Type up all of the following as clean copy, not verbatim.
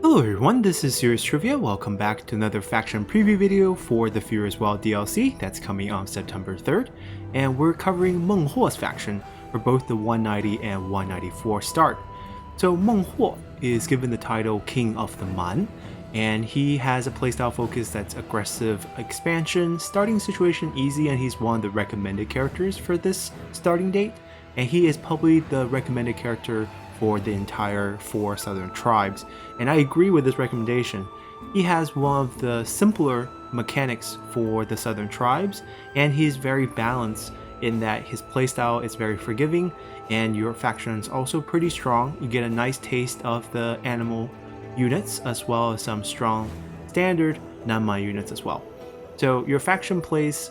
Hello everyone, this is Serious Trivia. Welcome back to another faction preview video for the Furious Wild DLC that's coming on September 3rd, and we're covering Meng Huo's faction for both the 190 and 194 start. So Meng Huo is given the title King of the Man, and he has a playstyle focus that's aggressive expansion, starting situation easy, and he's one of the recommended characters for this starting date, and he is probably the recommended character for the entire 4 southern tribes, and I agree with this recommendation. He has one of the simpler mechanics for the southern tribes, and he's very balanced in that his playstyle is very forgiving and your faction is also pretty strong. You get a nice taste of the animal units as well as some strong standard non-mind units as well. So your faction plays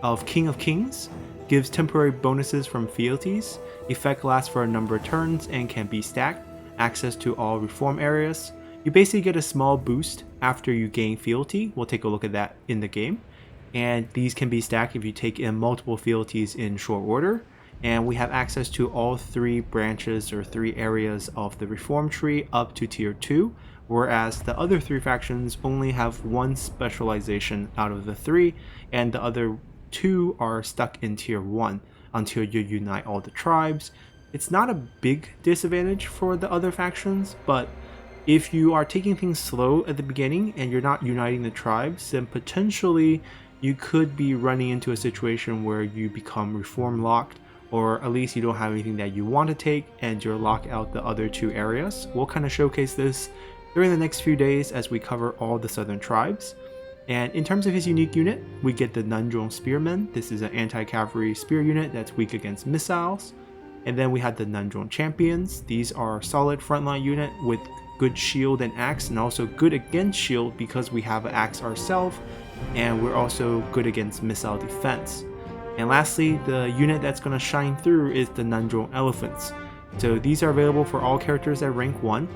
of King of Kings gives temporary bonuses from fealties. Effect lasts for a number of turns and can be stacked. Access to all reform areas. You basically get a small boost after you gain fealty. We'll take a look at that in the game. And these can be stacked if you take in multiple fealties in short order. And we have access to all 3 branches or 3 areas of the reform tree up to tier 2. Whereas the other 3 factions only have 1 specialization out of the 3, and the other 2 are stuck in tier 1 until you unite all the tribes. It's not a big disadvantage for the other factions, but if you are taking things slow at the beginning and you're not uniting the tribes, then potentially you could be running into a situation where you become reform locked, or at least you don't have anything that you want to take and you're locked out the other 2 areas. We'll kind of showcase this during the next few days as we cover all the southern tribes. And in terms of his unique unit, we get the Nanzhong Spearmen. This is an anti-cavalry spear unit that's weak against missiles. And then we have the Nanzhong Champions. These are a solid frontline unit with good shield and axe, and also good against shield because we have an axe ourselves, and we're also good against missile defense. And lastly, the unit that's going to shine through is the Nanzhong Elephants. So these are available for all characters at rank 1.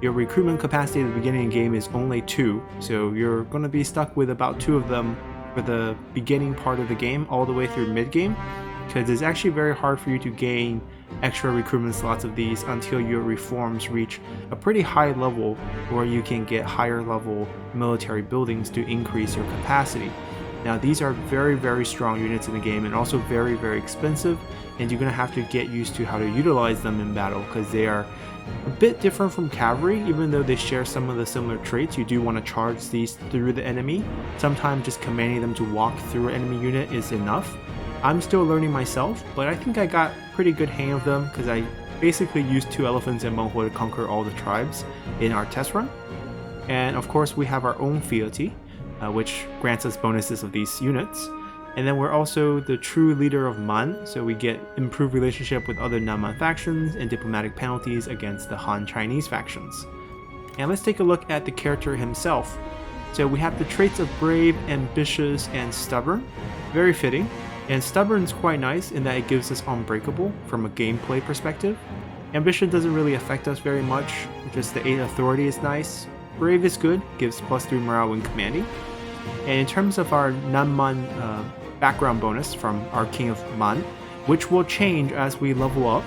Your recruitment capacity at the beginning of the game is only 2, so you're going to be stuck with about 2 of them for the beginning part of the game all the way through mid-game, because it's actually very hard for you to gain extra recruitment slots of these until your reforms reach a pretty high level where you can get higher level military buildings to increase your capacity. Now these are very strong units in the game and also very expensive, and you're going to have to get used to how to utilize them in battle because they are a bit different from cavalry. Even though they share some of the similar traits, you do want to charge these through the enemy. Sometimes just commanding them to walk through an enemy unit is enough. I'm still learning myself, but I think I got pretty good hang of them because I basically used 2 elephants and Meng Huo to conquer all the tribes in our test run. And of course we have our own fealty, which grants us bonuses of these units. And then we're also the true leader of Man, so we get improved relationship with other non-Man factions and diplomatic penalties against the Han Chinese factions. And let's take a look at the character himself. So we have the traits of brave, ambitious, and stubborn. Very fitting. And stubborn is quite nice in that it gives us unbreakable from a gameplay perspective. Ambition doesn't really affect us very much, just the 8 authority is nice. Brave is good, gives +3 morale when commanding. And in terms of our non-Man background bonus from our King of Man, which will change as we level up,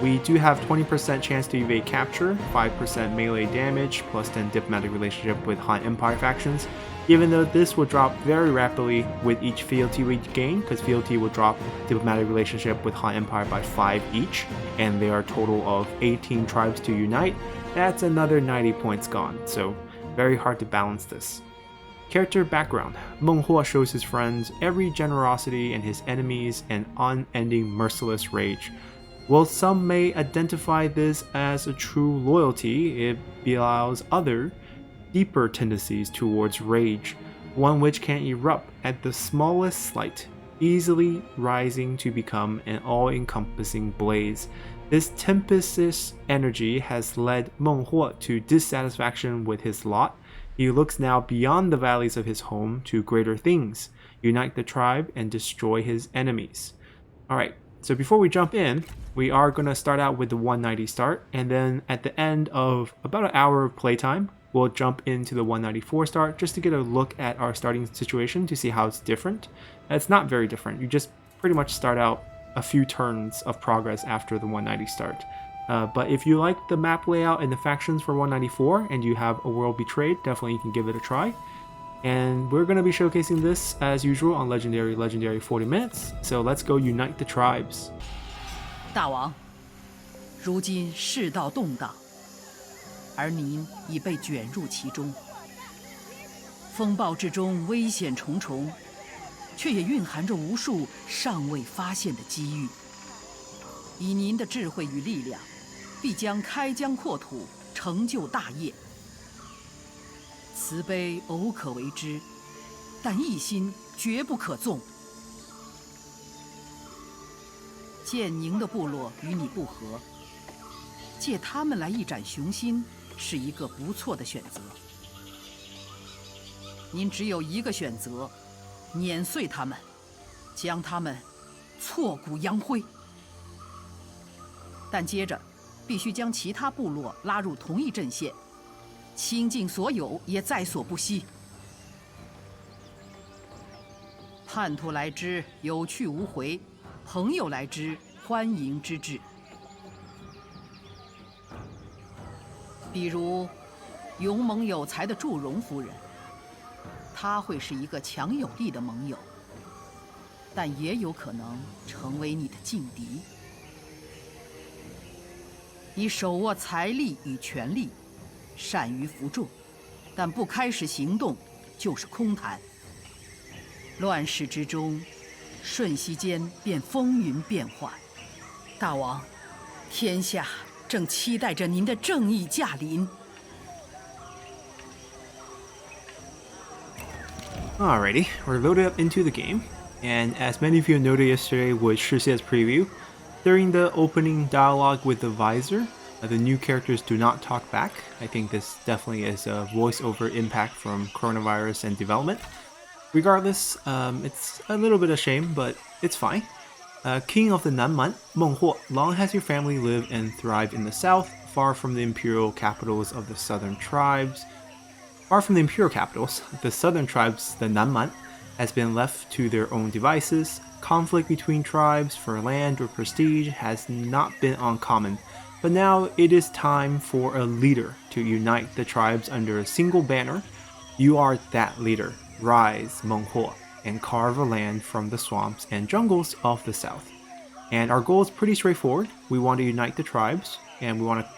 we do have 20% chance to evade capture, 5% melee damage, +10 diplomatic relationship with Han Empire factions, even though this will drop very rapidly with each fealty we gain, because fealty will drop diplomatic relationship with Han Empire by 5 each, and there are a total of 18 tribes to unite. That's another 90 points gone, so very hard to balance this. Character background. Meng Huo shows his friends every generosity and his enemies an unending merciless rage. While some may identify this as a true loyalty, it allows other, deeper tendencies towards rage, one which can erupt at the smallest slight, easily rising to become an all-encompassing blaze. This tempestuous energy has led Meng Huo to dissatisfaction with his lot. He looks now beyond the valleys of his home to greater things, unite the tribe, and destroy his enemies. Alright, so before we jump in, we are going to start out with the 190 start, and then at the end of about an hour of playtime, we'll jump into the 194 start just to get a look at our starting situation to see how it's different. It's not very different, you just pretty much start out a few turns of progress after the 190 start. But if you like the map layout and the factions for 194 and you have a World Betrayed, definitely you can give it a try. And we're going to be showcasing this as usual on Legendary 40 minutes. So let's go unite the tribes. 大王，如今世道动荡，而您已被卷入其中。风暴之中危险重重，却也蕴含着无数尚未发现的机遇。以您的智慧与力量，必将开疆扩土，成就大业。慈悲偶可为之，但一心绝不可纵。建宁的部落与你不和，借他们来一展雄心，是一个不错的选择。您只有一个选择，碾碎他们，将他们挫骨扬灰。但接着，必须将其他部落拉入同一阵线，倾尽所有也在所不惜。叛徒来之，有去无回；朋友来之，欢迎之至。比如，勇猛有才的祝融夫人，她会是一个强有力的盟友，但也有可能成为你的劲敌。你手握财力与权力，善于服众，但不开始行动就是空谈。乱世之中，瞬息间便风云变幻。大王，天下正期待着您的正义驾临。Alrighty, we're loaded up into the game, and as many of you noted yesterday with Shixie's preview, during the opening dialogue with the visor, the new characters do not talk back. I think this definitely is a voiceover impact from coronavirus and development. Regardless, it's a little bit of shame, but it's fine. King of the Nanman, Meng Huo, long has your family lived and thrived in the south, far from the imperial capitals of the southern tribes. Far from the imperial capitals, the southern tribes, the Nanman, has been left to their own devices. Conflict between tribes for land or prestige has not been uncommon, but now it is time for a leader to unite the tribes under a single banner. You are that leader. Rise, Meng Huo, and carve a land from the swamps and jungles of the south. And our goal is pretty straightforward. We want to unite the tribes, and we want to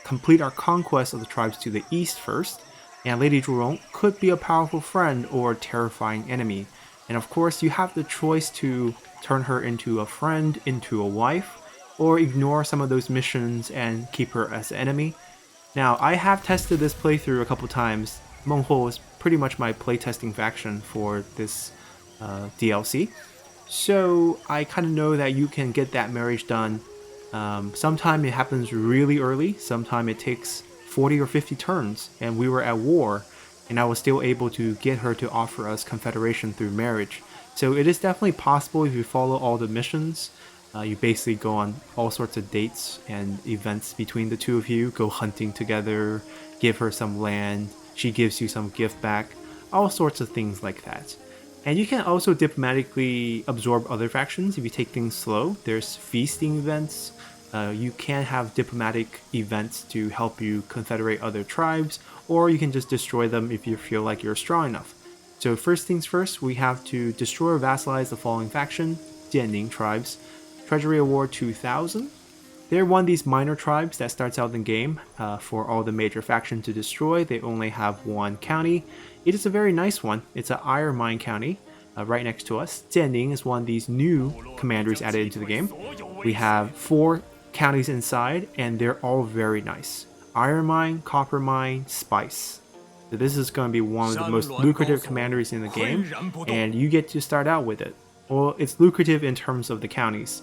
complete our conquest of the tribes to the east first. And Lady Zhurong could be a powerful friend or a terrifying enemy. And of course, you have the choice to turn her into a friend, into a wife, or ignore some of those missions and keep her as an enemy. Now, I have tested this playthrough a couple times. Meng Huo is pretty much my playtesting faction for this DLC. So I kind of know that you can get that marriage done. Sometime it happens really early, sometime it takes 40 or 50 turns, and we were at war, and I was still able to get her to offer us confederation through marriage. So it is definitely possible if you follow all the missions. You basically go on all sorts of dates and events between the two of you, go hunting together, give her some land, she gives you some gift back, all sorts of things like that. And you can also diplomatically absorb other factions if you take things slow. There's feasting events. You can have diplomatic events to help you confederate other tribes, or you can just destroy them if you feel like you're strong enough. So first things first, we have to destroy or vassalize the following faction, Jianning tribes. Treasury Award 2000. They're one of these minor tribes that starts out in the game. For all the major factions to destroy, they only have one county. It is a very nice one. It's an iron mine county right next to us. Jianning is one of these new commanders added into the game. We have 4 counties inside, and they're all very nice. Iron mine, copper mine, spice. So this is going to be one of the most lucrative commanders in the game, and you get to start out with it. Well, it's lucrative in terms of the counties.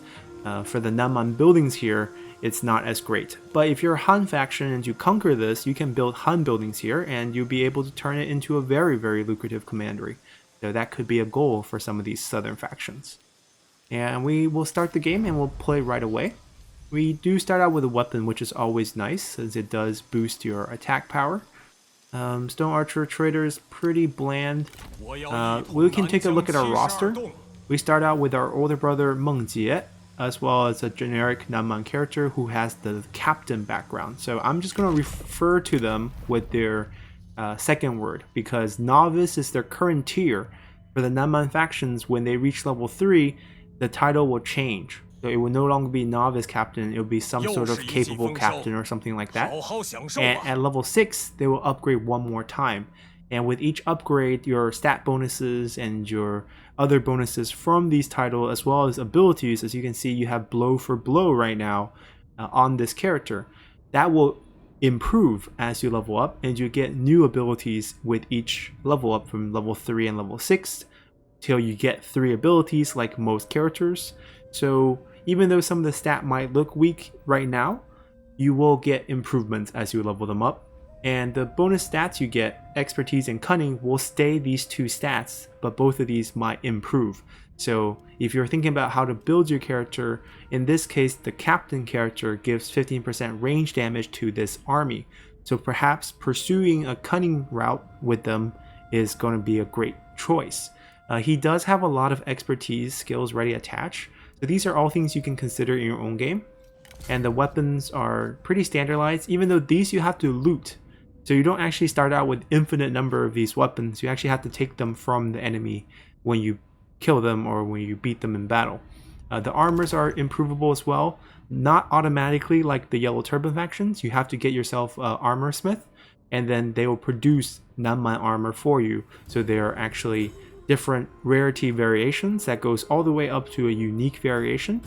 For the Nanman buildings here, it's not as great. But if you're a Han faction and you conquer this, you can build Han buildings here, and you'll be able to turn it into a very, very lucrative commandery. So that could be a goal for some of these southern factions. And we will start the game and we'll play right away. We do start out with a weapon, which is always nice, since it does boost your attack power. Stone Archer Trader is pretty bland. We can take a look at our roster. We start out with our older brother Meng Jie. as well as a generic Nanman character who has the captain background. So I'm just going to refer to them with their second word, because novice is their current tier. For the Nanman factions, when they reach level 3, the title will change. So it will no longer be novice captain, it will be some sort of capable captain or something like that. And at level 6, they will upgrade one more time. And with each upgrade, your stat bonuses and your other bonuses from these titles, as well as abilities, as you can see, you have blow for blow right now on this character. That will improve as you level up, and you get new abilities with each level up from level 3 and level 6 till you get 3 abilities like most characters. So even though some of the stat might look weak right now, you will get improvements as you level them up. And the bonus stats you get, expertise and cunning, will stay these 2 stats, but both of these might improve. So if you're thinking about how to build your character, in this case the captain character gives 15% range damage to this army. So perhaps pursuing a cunning route with them is going to be a great choice. He does have a lot of expertise skills ready attached. So these are all things you can consider in your own game. And the weapons are pretty standardized, even though these you have to loot. So you don't actually start out with infinite number of these weapons. You actually have to take them from the enemy when you kill them or when you beat them in battle. The armors are improvable as well. Not automatically like the Yellow Turban factions. You have to get yourself an armor smith, and then they will produce Nanman armor for you. So they are actually different rarity variations that goes all the way up to a unique variation.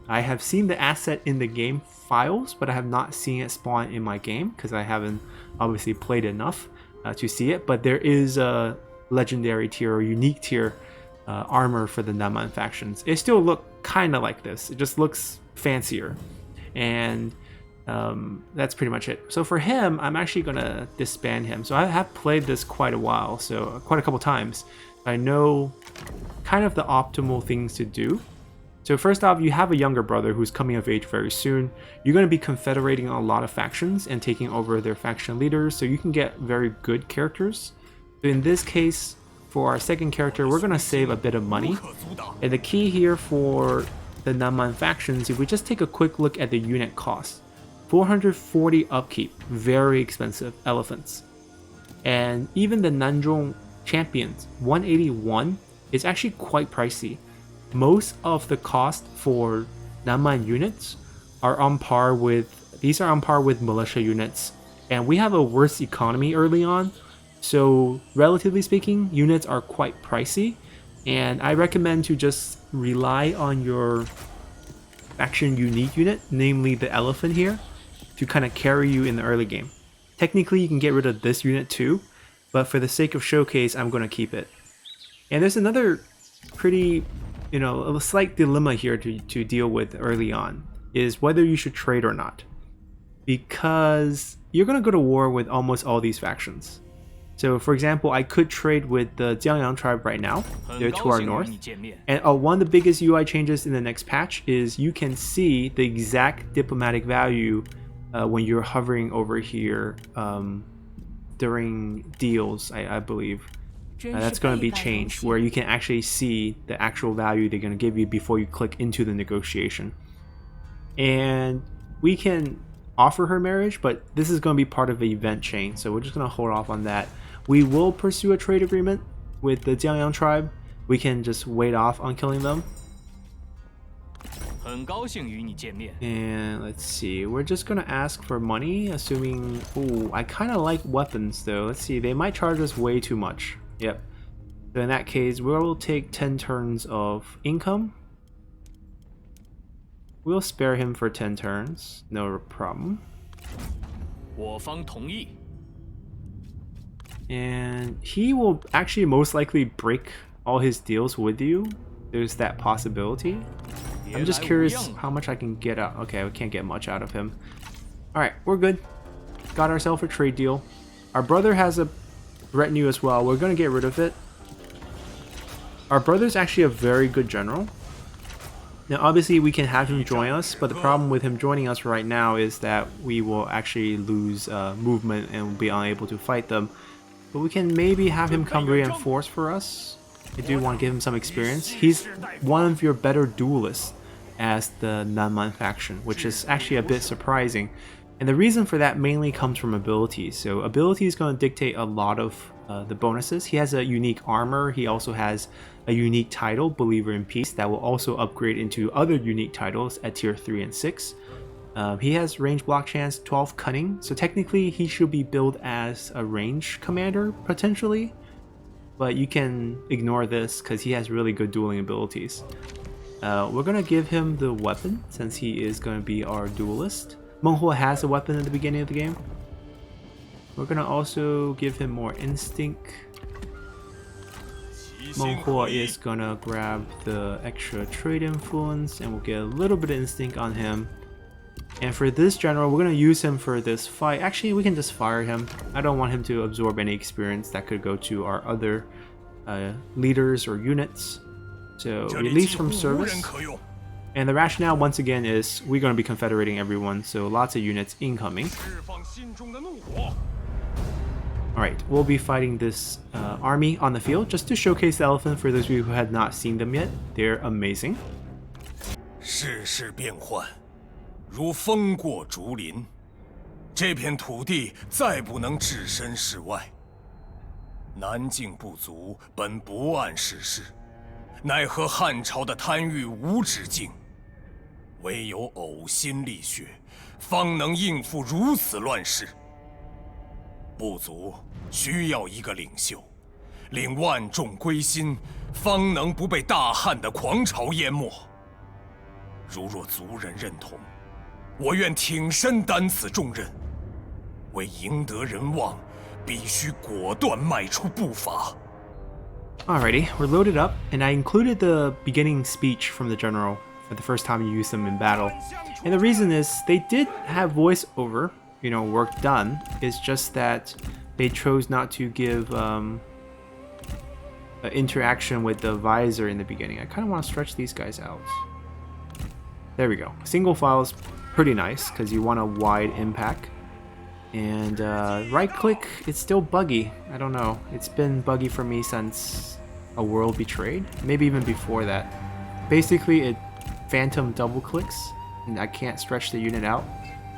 I have seen the asset in the game files, but I have not seen it spawn in my game because I haven't obviously played enough to see it. But there is a legendary tier or unique tier armor for the Nanman factions. It still looks kind of like this. It just looks fancier, and that's pretty much it. So for him, I'm actually gonna disband him. So I have played this quite a while, so quite a couple times. I know kind of the optimal things to do. So first off, you have a younger brother who's coming of age very soon. You're going to be confederating a lot of factions and taking over their faction leaders, so you can get very good characters. So in this case, for our second character, we're going to save a bit of money. And the key here for the Nanman factions, if we just take a quick look at the unit cost. 440 upkeep, very expensive elephants. And even the Nanzhong champions, 181, is actually quite pricey. Most of the cost for Nanman units are on par with, these are on par with militia units, and we have a worse economy early on, so relatively speaking, units are quite pricey, and I recommend to just rely on your faction unique unit, namely the elephant here, to kind of carry you in the early game. Technically, you can get rid of this unit too, but for the sake of showcase, I'm going to keep it. And there's another pretty, a slight dilemma here to deal with early on, is whether you should trade or not. Because you're going to go to war with almost all these factions. So for example, I could trade with the Jiangyang tribe right now. They're to our north. And one of the biggest UI changes in the next patch is you can see the exact diplomatic value when you're hovering over here during deals, I believe. That's going to be changed, where you can actually see the actual value they're going to give you before you click into the negotiation. And we can offer her marriage, but this is going to be part of the event chain, so we're just going to hold off on that. We will pursue a trade agreement with the Jiangyang tribe. We can just wait off on killing them. And let's see, we're just going to ask for money, assuming... Ooh, I kind of like weapons though. Let's see, they might charge us way too much. Yep. So in that case, we'll take 10 turns of income. We'll spare him for 10 turns, no problem. And he will actually most likely break all his deals with you. There's that possibility. I'm just curious how much I can get out. Okay, we can't get much out of him. Alright, we're good. Got ourselves a trade deal. Our brother has a retinue as well. We're going to get rid of it. Our brother's actually a very good general. Now obviously we can have him join us, but the problem with him joining us right now is that we will actually lose movement and will be unable to fight them. But we can maybe have him come reinforce for us. I do want to give him some experience. He's one of your better duelists. as the Nanman faction, which is actually a bit surprising. And the reason for that mainly comes from abilities. So ability is going to dictate a lot of the bonuses. He has a unique armor. He also has a unique title, Believer in Peace, that will also upgrade into other unique titles at tier 3 and 6. He has range block chance, 12 cunning, so technically he should be billed as a range commander potentially, but you can ignore this because he has really good dueling abilities. We're going to give him the weapon since he is going to be our duelist. Meng Huo has a weapon at the beginning of the game. We're going to also give him more instinct. Meng Huo is going to grab the extra trade influence and we'll get a little bit of instinct on him. And for this general, we're going to use him for this fight. Actually, we can just fire him. I don't want him to absorb any experience that could go to our other leaders or units. So release from service. And the rationale once again is we're going to be confederating everyone, so lots of units incoming. Alright, we'll be fighting this army on the field just to showcase the elephant for those of you who had not seen them yet. They're amazing. 世事变幻，如风过竹林，这片土地再不能置身事外。南境部族本不谙世事，奈何汉朝的贪欲无止境，唯有呕心沥血，方能应付如此乱世。部族需要一个领袖，令万众归心，方能不被大汉的狂潮淹没。如若族人认同，我愿挺身担此重任。为赢得人望，必须果断迈出步伐。Alrighty, we're loaded up, and I included the beginning speech from the general for the first time you use them in battle. And the reason is they did have voiceover, work done. It's just that they chose not to give interaction with the visor in the beginning. I kind of want to stretch these guys out. There we go. Single file is pretty nice because you want a wide impact. And right click, it's still buggy. I don't know. It's been buggy for me since A World Betrayed. Maybe even before that. Basically, it phantom double clicks and I can't stretch the unit out.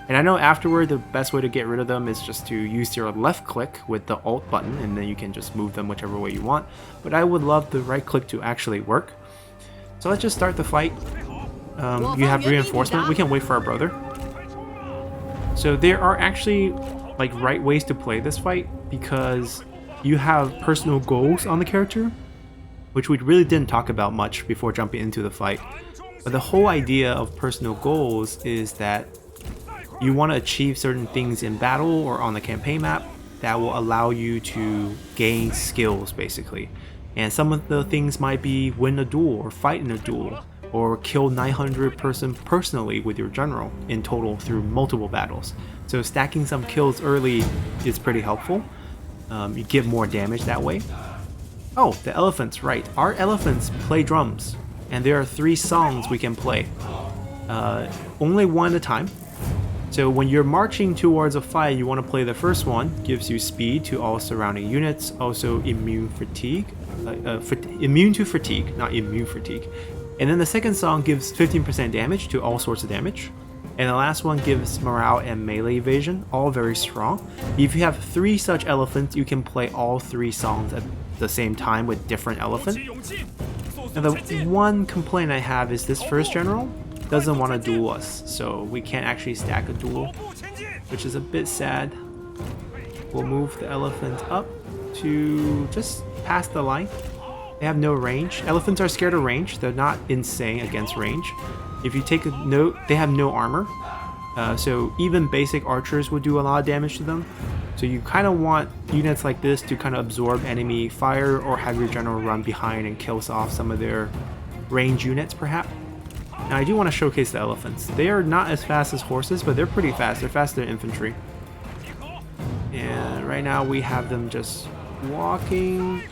And I know afterward the best way to get rid of them is just to use your left click with the Alt button and then you can just move them whichever way you want. But I would love the right click to actually work. So let's just start the fight. You have reinforcement. We can wait for our brother. So there are actually right ways to play this fight because you have personal goals on the character, which we really didn't talk about much before jumping into the fight. But the whole idea of personal goals is that you want to achieve certain things in battle or on the campaign map that will allow you to gain skills basically. And some of the things might be win a duel or fight in a duel, or kill 900 person personally with your general in total through multiple battles. So stacking some kills early is pretty helpful. You get more damage that way. Oh, the elephants, right. Our elephants play drums, and there are 3 songs we can play. Only one at a time. So when you're marching towards a fight, you want to play the first one. Gives you speed to all surrounding units, also immune fatigue. Immune to fatigue, not immune fatigue. And then the second song gives 15% damage to all sorts of damage. And the last one gives morale and melee evasion, all very strong. If you have 3 such elephants, you can play all 3 songs at the same time with different elephants. And the one complaint I have is this first general doesn't want to duel us, so we can't actually stack a duel, which is a bit sad. We'll move the elephant up to just past the line. They have no range. Elephants are scared of range. They're not insane against range. If you take a note, they have no armor. So even basic archers would do a lot of damage to them. So you kind of want units like this to kind of absorb enemy fire or have your general run behind and kills off some of their range units perhaps. Now I do want to showcase the elephants. They are not as fast as horses, but they're pretty fast. They're faster than infantry. And right now we have them just walking.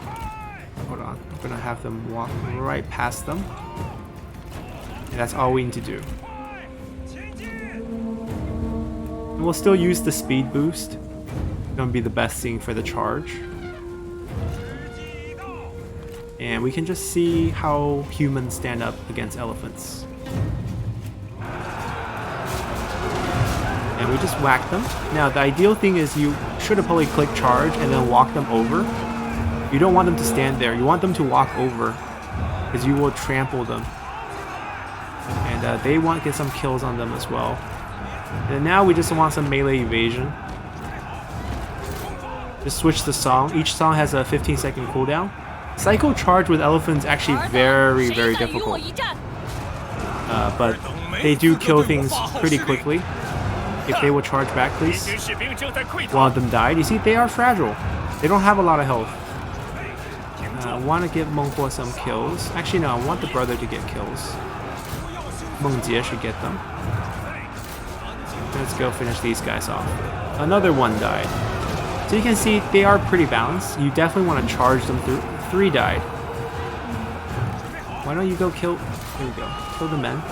Hold on, I'm gonna have them walk right past them. And that's all we need to do. And we'll still use the speed boost. It's gonna be the best thing for the charge. And we can just see how humans stand up against elephants. And we just whack them. Now the ideal thing is you should have probably clicked charge and then walk them over. You don't want them to stand there. You want them to walk over because you will trample them. And they want to get some kills on them as well. And now we just want some melee evasion. Just switch the song. Each song has a 15-second cooldown. Psycho charge with elephants actually very, very difficult. But they do kill things pretty quickly. If they will charge back, please. One of them died. You see, they are fragile. They don't have a lot of health. I want to give Meng Huo some kills. Actually, no, I want the brother to get kills. Meng Jie should get them. Let's go finish these guys off. Another one died. So you can see they are pretty balanced. You definitely want to charge them through. 3 died. Why don't you go kill... Here we go. Kill the men.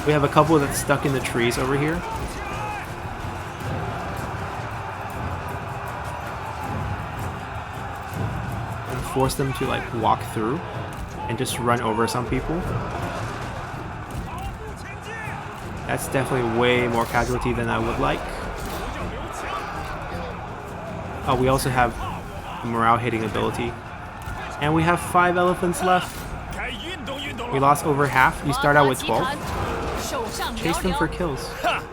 We have a couple that's stuck in the trees over here. And force them to like walk through and just run over some people. That's definitely way more casualty than I would like. Oh, we also have morale hitting ability. And we have 5 elephants left. We lost over half. You start out with 12. Chase them for kills. Alright.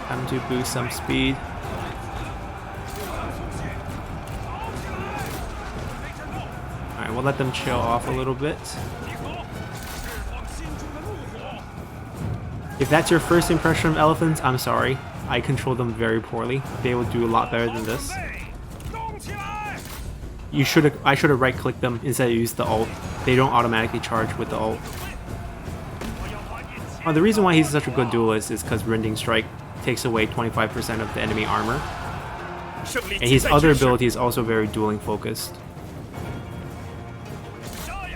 Time to boost some speed. Alright, we'll let them chill off a little bit. If that's your first impression of elephants, I'm sorry. I control them very poorly. They will do a lot better than this. I should have right-clicked them instead of used the ult. They don't automatically charge with the ult. Oh, the reason why he's such a good duelist is because Rending Strike takes away 25% of the enemy armor. And his other ability is also very dueling focused.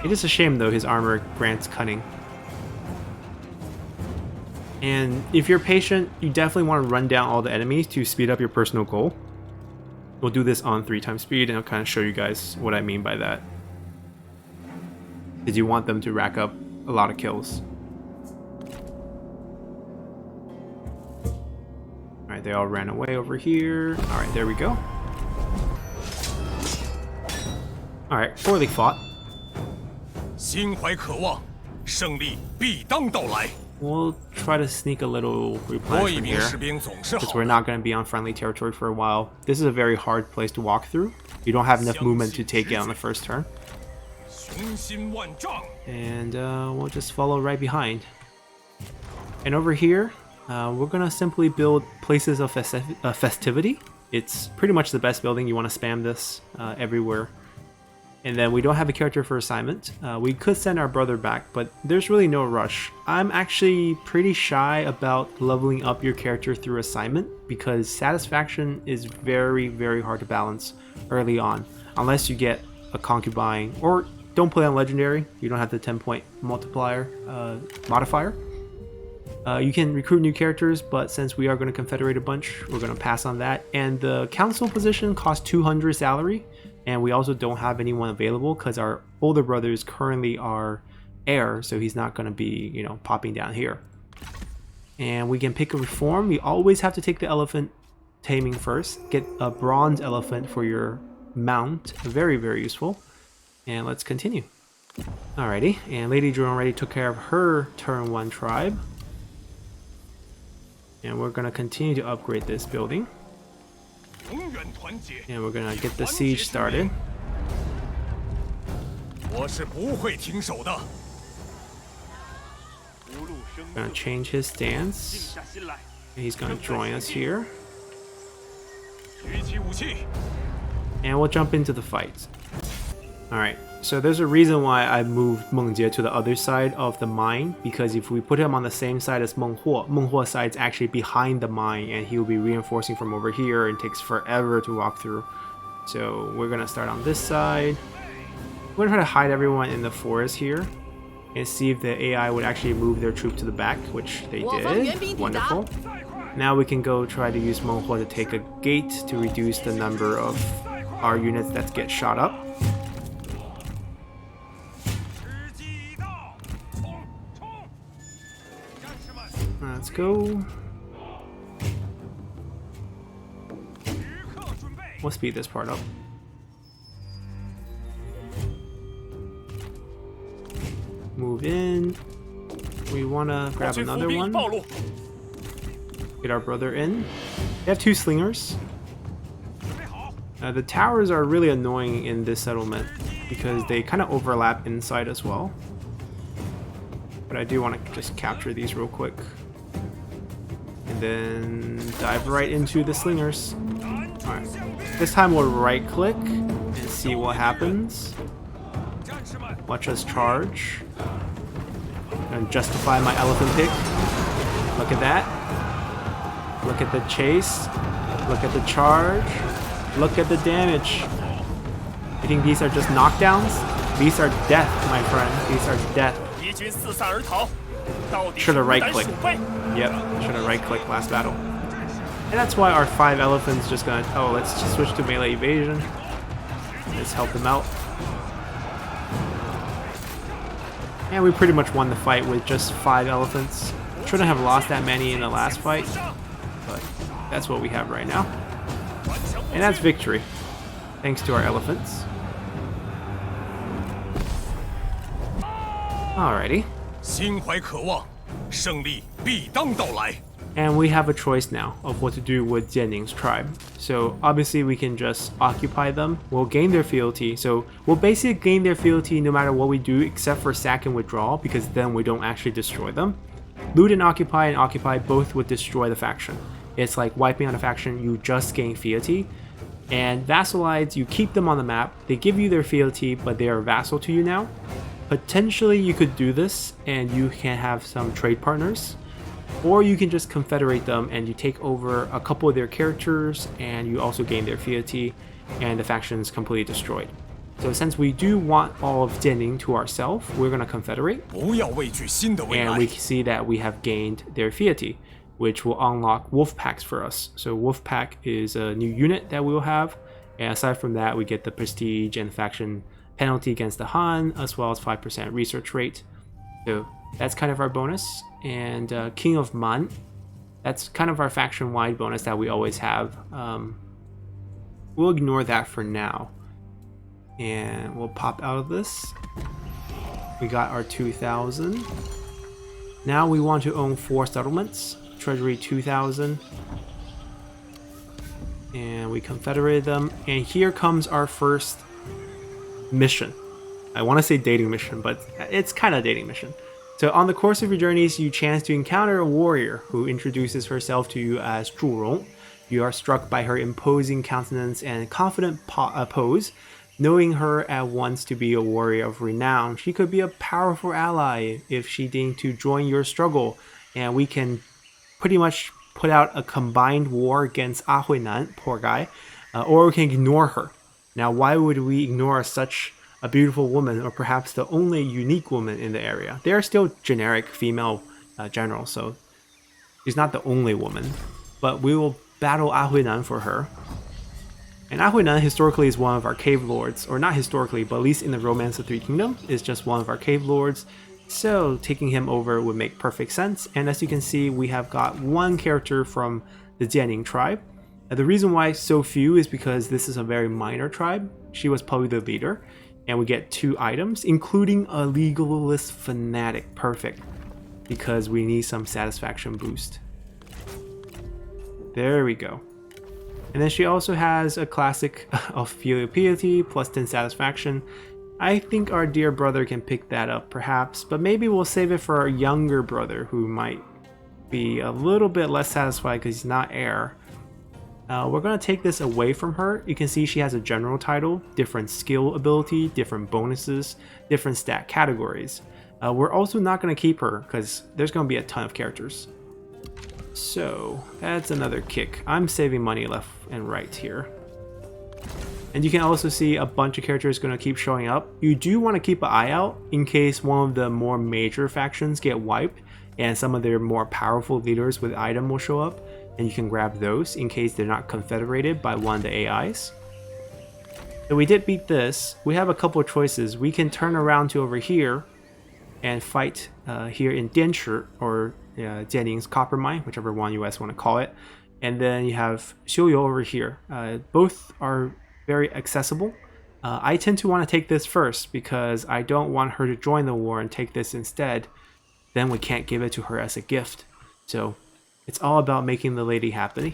It is a shame though, his armor grants cunning. And if you're patient, you definitely want to run down all the enemies to speed up your personal goal. We'll do this on 3x speed and I'll kind of show you guys what I mean by that. Because you want them to rack up a lot of kills. Alright, they all ran away over here. Alright, there we go. Alright, poorly fought. We'll try to sneak a little replenishment here, because we're not going to be on friendly territory for a while. This is a very hard place to walk through. You don't have enough movement to take it on the first turn. And we'll just follow right behind. And over here, we're going to simply build places of festivity. It's pretty much the best building. You want to spam this everywhere. And then we don't have a character for assignment. We could send our brother back, but there's really no rush. I'm actually pretty shy about leveling up your character through assignment because satisfaction is very, very hard to balance early on. Unless you get a concubine, or don't play on legendary. You don't have the 10-point modifier. You can recruit new characters, but since we are going to confederate a bunch, we're going to pass on that. And the council position costs 200 salary. And we also don't have anyone available because our older brothers currently are heir, so he's not going to be, you know, popping down here. And we can pick a reform. We always have to take the elephant taming first. Get a bronze elephant for your mount. Very, very useful. And let's continue. Alrighty, and Lady Drone already took care of her turn 1 tribe. And we're going to continue to upgrade this building. And we're gonna get the siege started. Gonna change his stance. He's gonna join us here. And we'll jump into the fight. Alright, so there's a reason why I moved Meng Jie to the other side of the mine, because if we put him on the same side as Meng Huo's side's actually behind the mine and he will be reinforcing from over here and takes forever to walk through. So we're gonna start on this side. We're gonna try to hide everyone in the forest here and see if the AI would actually move their troop to the back, which they did. Wonderful. Now we can go try to use Meng Huo to take a gate to reduce the number of our units that get shot up. Let's go. We'll speed this part up. Move in. We want to grab another one. Get our brother in. They have 2 slingers. The towers are really annoying in this settlement because they kind of overlap inside as well. But I do want to just capture these real quick. And then dive right into the slingers. Alright. This time we'll right click and see what happens. Watch us charge. And justify my elephant pick. Look at that. Look at the chase. Look at the charge. Look at the damage. You think these are just knockdowns? These are death, my friend. These are death. Should have right clicked. Yep, should have right clicked last battle. And that's why our 5 elephants just gonna... Oh, let's just switch to melee evasion. Let's help them out. And we pretty much won the fight with just 5 elephants. Shouldn't have lost that many in the last fight, but that's what we have right now. And that's victory, thanks to our elephants. Alrighty. And we have a choice now of what to do with Jianning's tribe. So obviously we can just occupy them. We'll gain their fealty. So we'll basically gain their fealty no matter what we do except for sack and withdrawal, because then we don't actually destroy them. Loot and occupy both would destroy the faction. It's like wiping out a faction, you just gain fealty. And vassalites, you keep them on the map. They give you their fealty, but they are vassal to you now. Potentially you could do this and you can have some trade partners. Or you can just confederate them and you take over a couple of their characters and you also gain their fealty and the faction is completely destroyed. So since we do want all of Jianning to ourselves, we're going to confederate. And we see that we have gained their fealty, which will unlock wolf packs for us. So wolf pack is a new unit that we will have. And aside from that, we get the prestige and faction penalty against the Han, as well as 5% research rate. So that's kind of our bonus. And King of Man, that's kind of our faction-wide bonus that we always have. We'll ignore that for now. And we'll pop out of this. We got our 2,000. Now we want to own 4 settlements. Treasury 2,000. And we confederated them. And here comes our first mission. I want to say dating mission, but it's kind of dating mission. So on the course of your journeys, you chance to encounter a warrior who introduces herself to you as Zhurong. You are struck by her imposing countenance and confident pose. Knowing her at once to be a warrior of renown, she could be a powerful ally if she deigned to join your struggle. And we can pretty much put out a combined war against Ah Huinan, poor guy, or we can ignore her. Now, why would we ignore such a beautiful woman, or perhaps the only unique woman in the area? They are still generic female generals, so she's not the only woman. But we will battle Ah Huinan for her. And Ah Huinan historically is one of our cave lords, or not historically, but at least in the Romance of Three Kingdoms, is just one of our cave lords. So taking him over would make perfect sense. And as you can see, we have got 1 character from the Jianning tribe. The reason why so few is because this is a very minor tribe. She was probably the leader. And we get 2 items, including a legalist fanatic. Perfect. Because we need some satisfaction boost. There we go. And then she also has a classic of filial piety plus 10 satisfaction. I think our dear brother can pick that up perhaps, but maybe we'll save it for our younger brother who might be a little bit less satisfied because he's not heir. We're going to take this away from her. You can see she has a general title, different skill ability, different bonuses, different stat categories. We're also not going to keep her because there's going to be a ton of characters. So that's another kick. I'm saving money left and right here. And you can also see a bunch of characters going to keep showing up. You do want to keep an eye out in case one of the more major factions get wiped and some of their more powerful leaders with item will show up. And you can grab those in case they're not confederated by one of the AIs. So we did beat this. We have a couple of choices. We can turn around to over here and fight here in Dianchi or Jianing's copper mine, whichever one you guys want to call it. And then you have Xiuyou over here. Both are very accessible. I tend to want to take this first because I don't want her to join the war and take this instead. Then we can't give it to her as a gift. So it's all about making the lady happy.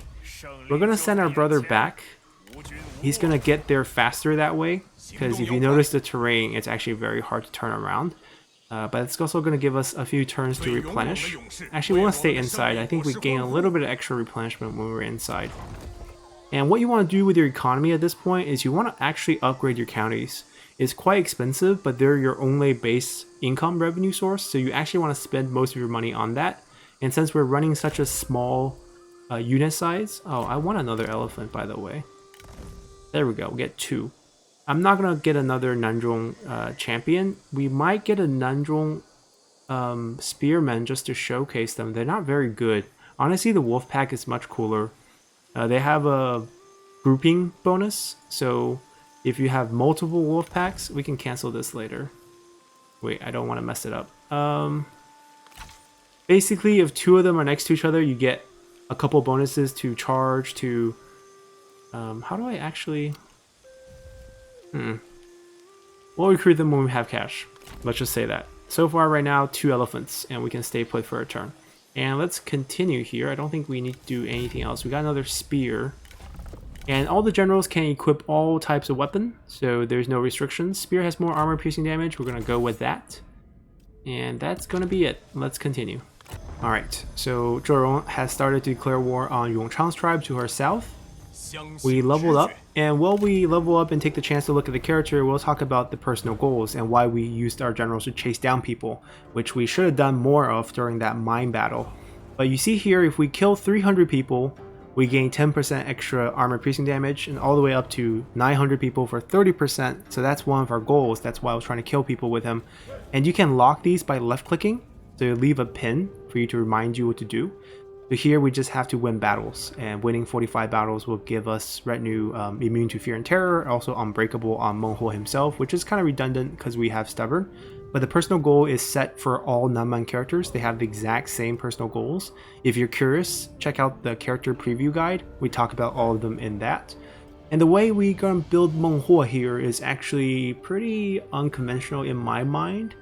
We're going to send our brother back. He's going to get there faster that way, because if you notice the terrain, it's actually very hard to turn around. But it's also going to give us a few turns to replenish. Actually, we want to stay inside. I think we gain a little bit of extra replenishment when we're inside. And what you want to do with your economy at this point is you want to actually upgrade your counties. It's quite expensive, but they're your only base income revenue source, so you actually want to spend most of your money on that. And since we're running such a small unit size... Oh, I want another elephant, by the way. There we go, we get 2. I'm not going to get another Nanzhong champion. We might get a Nanzhong spearman just to showcase them. They're not very good. Honestly, the wolf pack is much cooler. They have a grouping bonus, so if you have multiple wolf packs, we can cancel this later. Wait, I don't want to mess it up. Basically, if 2 of them are next to each other, you get a couple bonuses to charge, to... how do I actually... We'll recruit them when we have cash. Let's just say that. So far right now, 2 elephants, and we can stay put for a turn. And let's continue here. I don't think we need to do anything else. We got another spear. And all the generals can equip all types of weapon, so there's no restrictions. Spear has more armor piercing damage. We're going to go with that. And that's going to be it. Let's continue. Alright, so Zhuorong has started to declare war on Yongchang's tribe to her south. We leveled up, and while we level up and take the chance to look at the character, we'll talk about the personal goals and why we used our generals to chase down people, which we should have done more of during that mine battle. But you see here, if we kill 300 people, we gain 10% extra armor piercing damage, and all the way up to 900 people for 30%, so that's one of our goals. That's why I was trying to kill people with him. And you can lock these by left clicking, so you leave a pin for you to remind you what to do. So here we just have to win battles, and winning 45 battles will give us retinue immune to fear and terror, also unbreakable on Meng Huo himself, which is kind of redundant because we have stubborn. But the personal goal is set for all Nanman characters. They have the exact same personal goals. If you're curious, check out the character preview guide. We talk about all of them in that. And the way we're going to build Meng Huo here is actually pretty unconventional in my mind.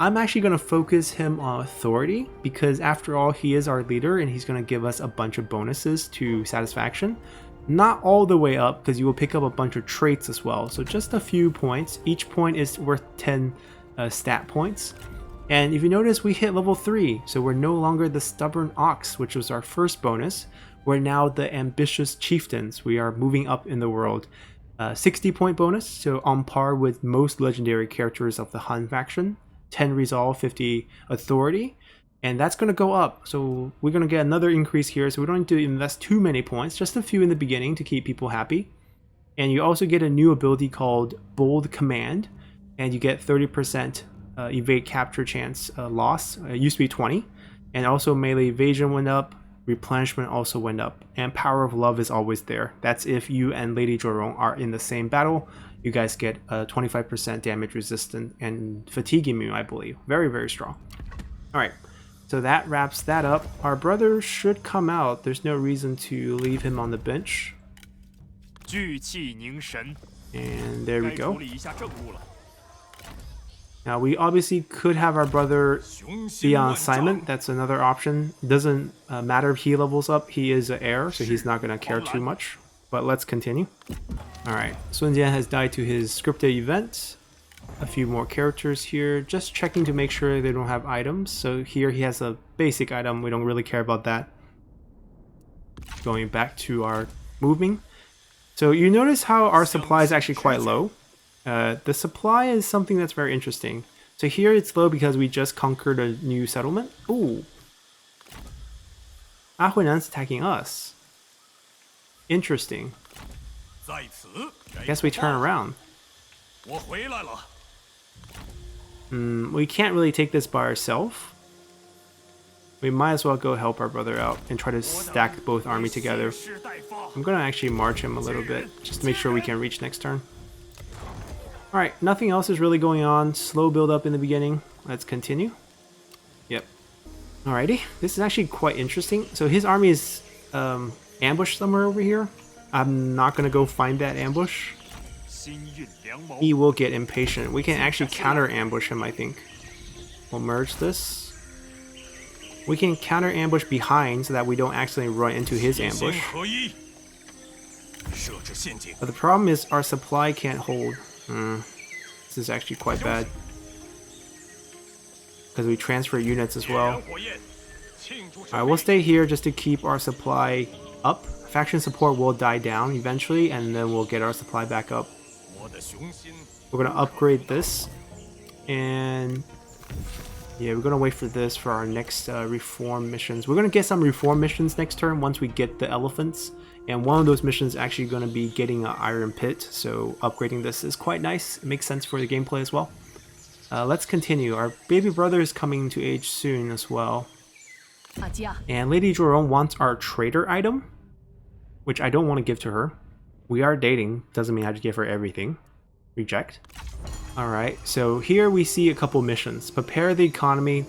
I'm actually going to focus him on authority, because after all, he is our leader and he's going to give us a bunch of bonuses to satisfaction. Not all the way up, because you will pick up a bunch of traits as well. So just a few points. Each point is worth 10 stat points. And if you notice, we hit level 3, so we're no longer the stubborn ox, which was our first bonus. We're now the ambitious chieftains. We are moving up in the world. 60 point bonus, so on par with most legendary characters of the Han faction. 10 resolve, 50 authority, and that's going to go up. So we're going to get another increase here, so we don't need to invest too many points, just a few in the beginning to keep people happy. And you also get a new ability called Bold Command, and you get 30% evade capture chance loss. It used to be 20, and also melee evasion went up, replenishment also went up, and Power of Love is always there. That's if you and Lady Zhuorong are in the same battle. You guys get 25% damage resistant and fatigue immune, I believe. Very, very strong. Alright, so that wraps that up. Our brother should come out. There's no reason to leave him on the bench. And there we go. Now, we obviously could have our brother be on assignment. That's another option. It doesn't matter if he levels up. He is an heir, so he's not going to care too much. But let's continue. Alright, Sun Jian has died to his scripted event. A few more characters here. Just checking to make sure they don't have items. So here he has a basic item. We don't really care about that. Going back to our moving. So you notice how our supply is actually quite low. The supply is something that's very interesting. So here it's low because we just conquered a new settlement. Ooh. Ah Huinan's attacking us. Interesting. Guess we turn around. We can't really take this by ourselves. We might as well go help our brother out and try to stack both army together. I'm gonna actually march him a little bit, just to make sure we can reach next turn. Alright, nothing else is really going on. Slow build up in the beginning. Let's continue. Yep. Alrighty, this is actually quite interesting. So his army is ambushed somewhere over here. I'm not gonna go find that ambush. He will get impatient. We can actually counter ambush him, I think. We'll merge this. We can counter ambush behind so that we don't accidentally run into his ambush. But the problem is our supply can't hold. This is actually quite bad. Because we transfer units as well. Alright, we'll stay here just to keep our supply up. Faction support will die down eventually, and then we'll get our supply back up. We're going to upgrade this. And yeah, we're going to wait for this for our next reform missions. We're going to get some reform missions next turn once we get the elephants. And one of those missions is actually going to be getting an iron pit. So upgrading this is quite nice. It makes sense for the gameplay as well. Let's continue. Our baby brother is coming to age soon as well. And Lady Joron wants our trader item, which I don't want to give to her. We are dating. Doesn't mean I have to give her everything. Reject. Alright, so here we see a couple missions. Prepare the economy,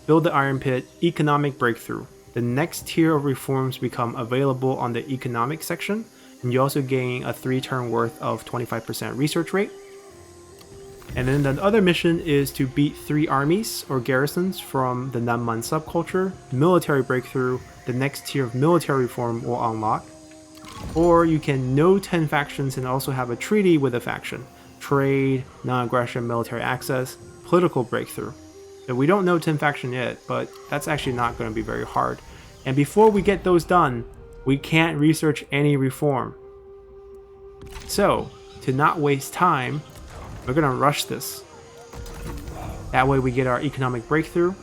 build the iron pit, economic breakthrough. The next tier of reforms become available on the economic section, and you also gain a 3-turn worth of 25% research rate. And then the other mission is to beat 3 armies or garrisons from the Nanman subculture. Military breakthrough, the next tier of military reform will unlock. Or you can know 10 factions and also have a treaty with a faction. Trade, non-aggression, military access, political breakthrough. So we don't know 10 faction yet, but that's actually not going to be very hard. And before we get those done, we can't research any reform. So, to not waste time, we're going to rush this. That way we get our economic breakthrough,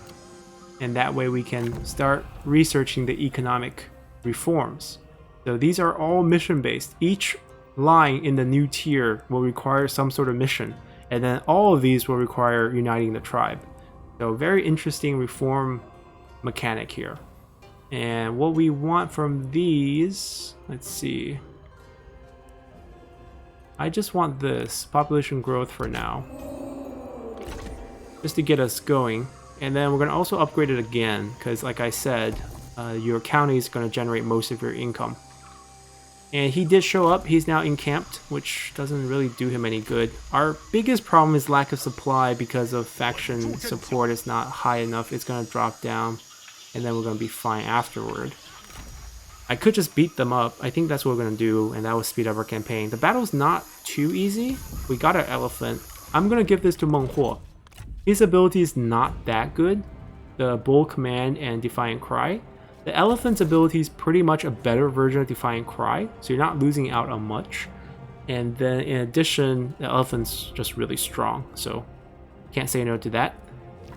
and that way we can start researching the economic reforms. So these are all mission based. Each line in the new tier will require some sort of mission, and then all of these will require uniting the tribe. So very interesting reform mechanic here. And what we want from these, let's see. I just want this population growth for now, just to get us going. And then we're going to also upgrade it again, because like I said, your county is going to generate most of your income. And he did show up. He's now encamped, which doesn't really do him any good. Our biggest problem is lack of supply because of faction support is not high enough. It's going to drop down, and then we're going to be fine afterward. I could just beat them up. I think that's what we're going to do, and that will speed up our campaign. The battle's not too easy. We got our elephant. I'm going to give this to Meng Huo. His ability is not that good. The Bull Command and Defiant Cry. The elephant's ability is pretty much a better version of Defiant Cry, so you're not losing out on much. And then in addition, the elephant's just really strong, so can't say no to that.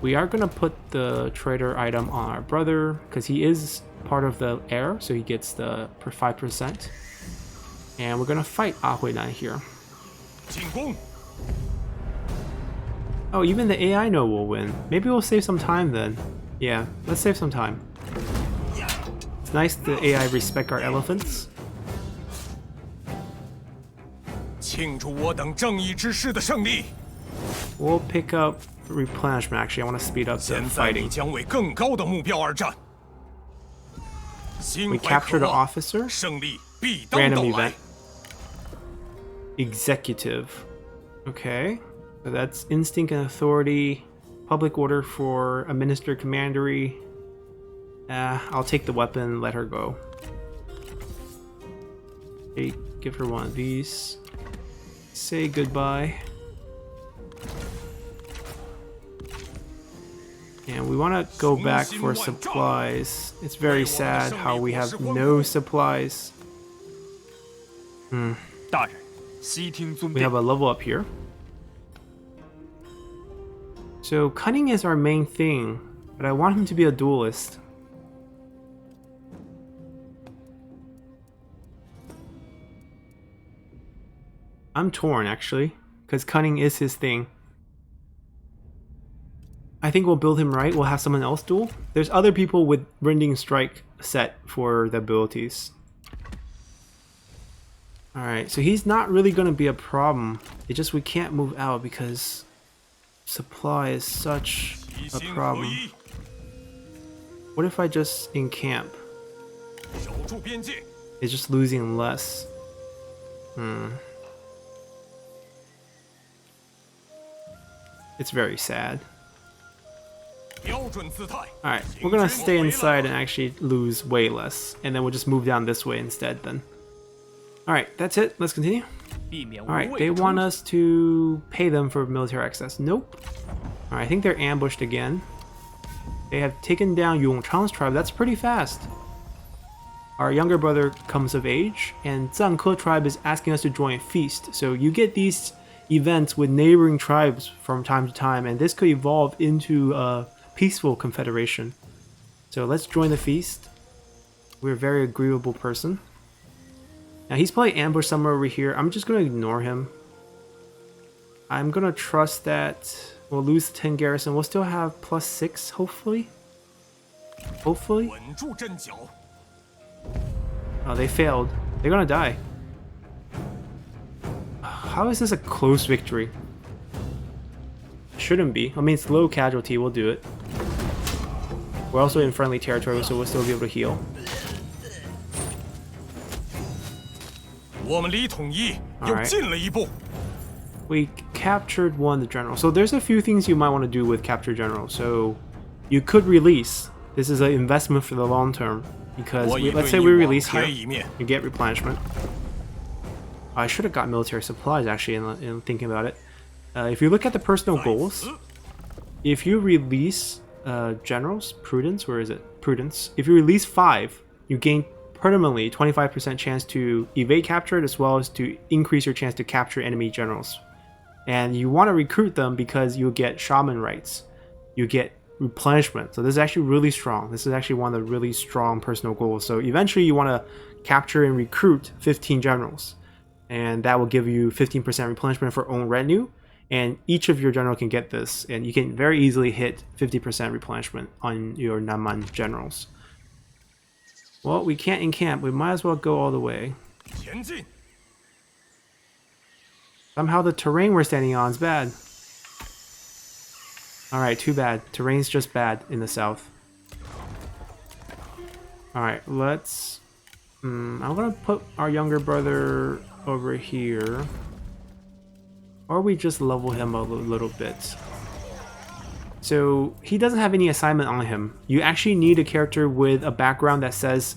We are going to put the trader item on our brother, because he is part of the heir, so he gets the 5%. And we're going to fight Ahuinan here. Oh, even the AI know we'll win. Maybe we'll save some time then. Yeah, let's save some time. It's nice the AI respect our elephants. We'll pick up replenishment. Actually, I want to speed up the fighting. We captured an officer. Random event. Executive. Okay. So that's instinct and authority. Public order for administered commandery. I'll take the weapon, let her go. Okay, give her one of these. Say goodbye. And we want to go back for supplies. It's very sad how we have no supplies. We have a level up here. So cunning is our main thing, but I want him to be a duelist. I'm torn actually, because cunning is his thing. I think we'll build him right. We'll have someone else duel. There's other people with Rending Strike set for the abilities. Alright, so he's not really going to be a problem. It's just we can't move out because supply is such a problem. What if I just encamp? It's just losing less. It's very sad. Alright, we're gonna stay inside and actually lose way less. And then we'll just move down this way instead then. Alright, that's it. Let's continue. Alright, they want us to pay them for military access. Nope. Alright, I think they're ambushed again. They have taken down Yongchang's tribe. That's pretty fast. Our younger brother comes of age, and Zangke tribe is asking us to join a feast. So you get these events with neighboring tribes from time to time, and this could evolve into a peaceful confederation. So let's join the feast. We're a very agreeable person. Now he's probably ambushed somewhere over here. I'm just going to ignore him. I'm going to trust that we'll lose the 10 garrison. We'll still have +6, hopefully. Hopefully. Oh, they failed. They're going to die. How is this a close victory? Shouldn't be. I mean, it's low casualty. We'll do it. We're also in friendly territory, so we'll still be able to heal. Alright. We captured one of the generals. So there's a few things you might want to do with captured generals. So you could release. This is an investment for the long term. Because let's say we release here, you get replenishment. I should have got military supplies actually in thinking about it. If you look at the personal goals, if you release generals, prudence, where is it? Prudence. If you release 5, you gain permanently 25% chance to evade capture as well as to increase your chance to capture enemy generals. And you want to recruit them because you'll get shaman rights. You get replenishment. So this is actually really strong. This is actually one of the really strong personal goals. So eventually you want to capture and recruit 15 generals. And that will give you 15% replenishment for own retinue. And each of your general can get this. And you can very easily hit 50% replenishment on your Nanman generals. Well, we can't encamp. We might as well go all the way. Somehow the terrain we're standing on is bad. Alright, too bad. Terrain's just bad in the south. Alright, let's... I'm gonna put our younger brother over here. Or we just level him a little bit. So, he doesn't have any assignment on him. You actually need a character with a background that says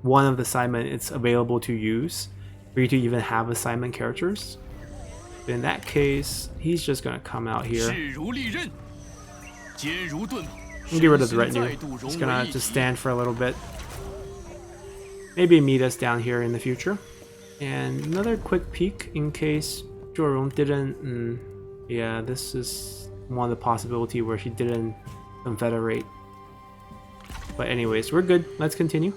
one of the assignment it's available to use for you to even have assignment characters. In that case, he's just gonna come out here. Get rid of the retinue. Just gonna just stand for a little bit. Maybe meet us down here in the future. And another quick peek in case Zhuorong didn't... yeah, this is one of the possibility where she didn't confederate. But anyways, we're good. Let's continue.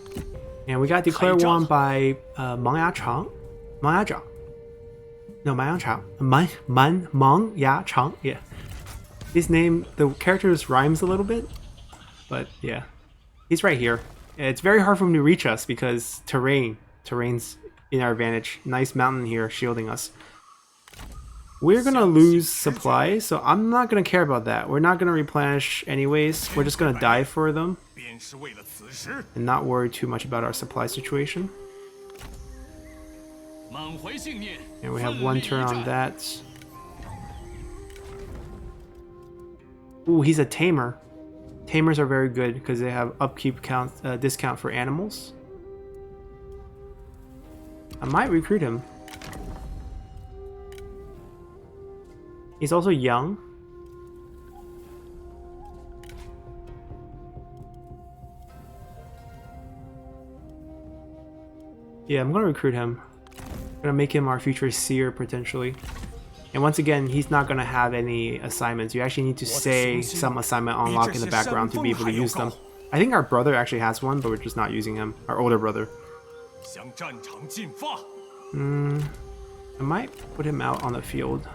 And we got declared one by Meng Yachang. Meng Yachang. No, Meng Yachang. Meng Yachang. Yeah. His name, the characters rhymes a little bit, but yeah, he's right here. It's very hard for him to reach us because terrain's in our advantage. Nice mountain here shielding us. We're gonna lose supplies, so I'm not gonna care about that. We're not gonna replenish anyways. We're just gonna die for them and not worry too much about our supply situation. And we have one turn on that. Ooh, he's a tamer. Tamers are very good because they have upkeep count discount for animals. I might recruit him. He's also young. Yeah, I'm gonna recruit him. I'm gonna make him our future seer potentially. And once again, he's not going to have any assignments. You actually need to say some assignment unlock in the background to be able to use them. I think our brother actually has one, but we're just not using him. Our older brother. I might put him out on the field.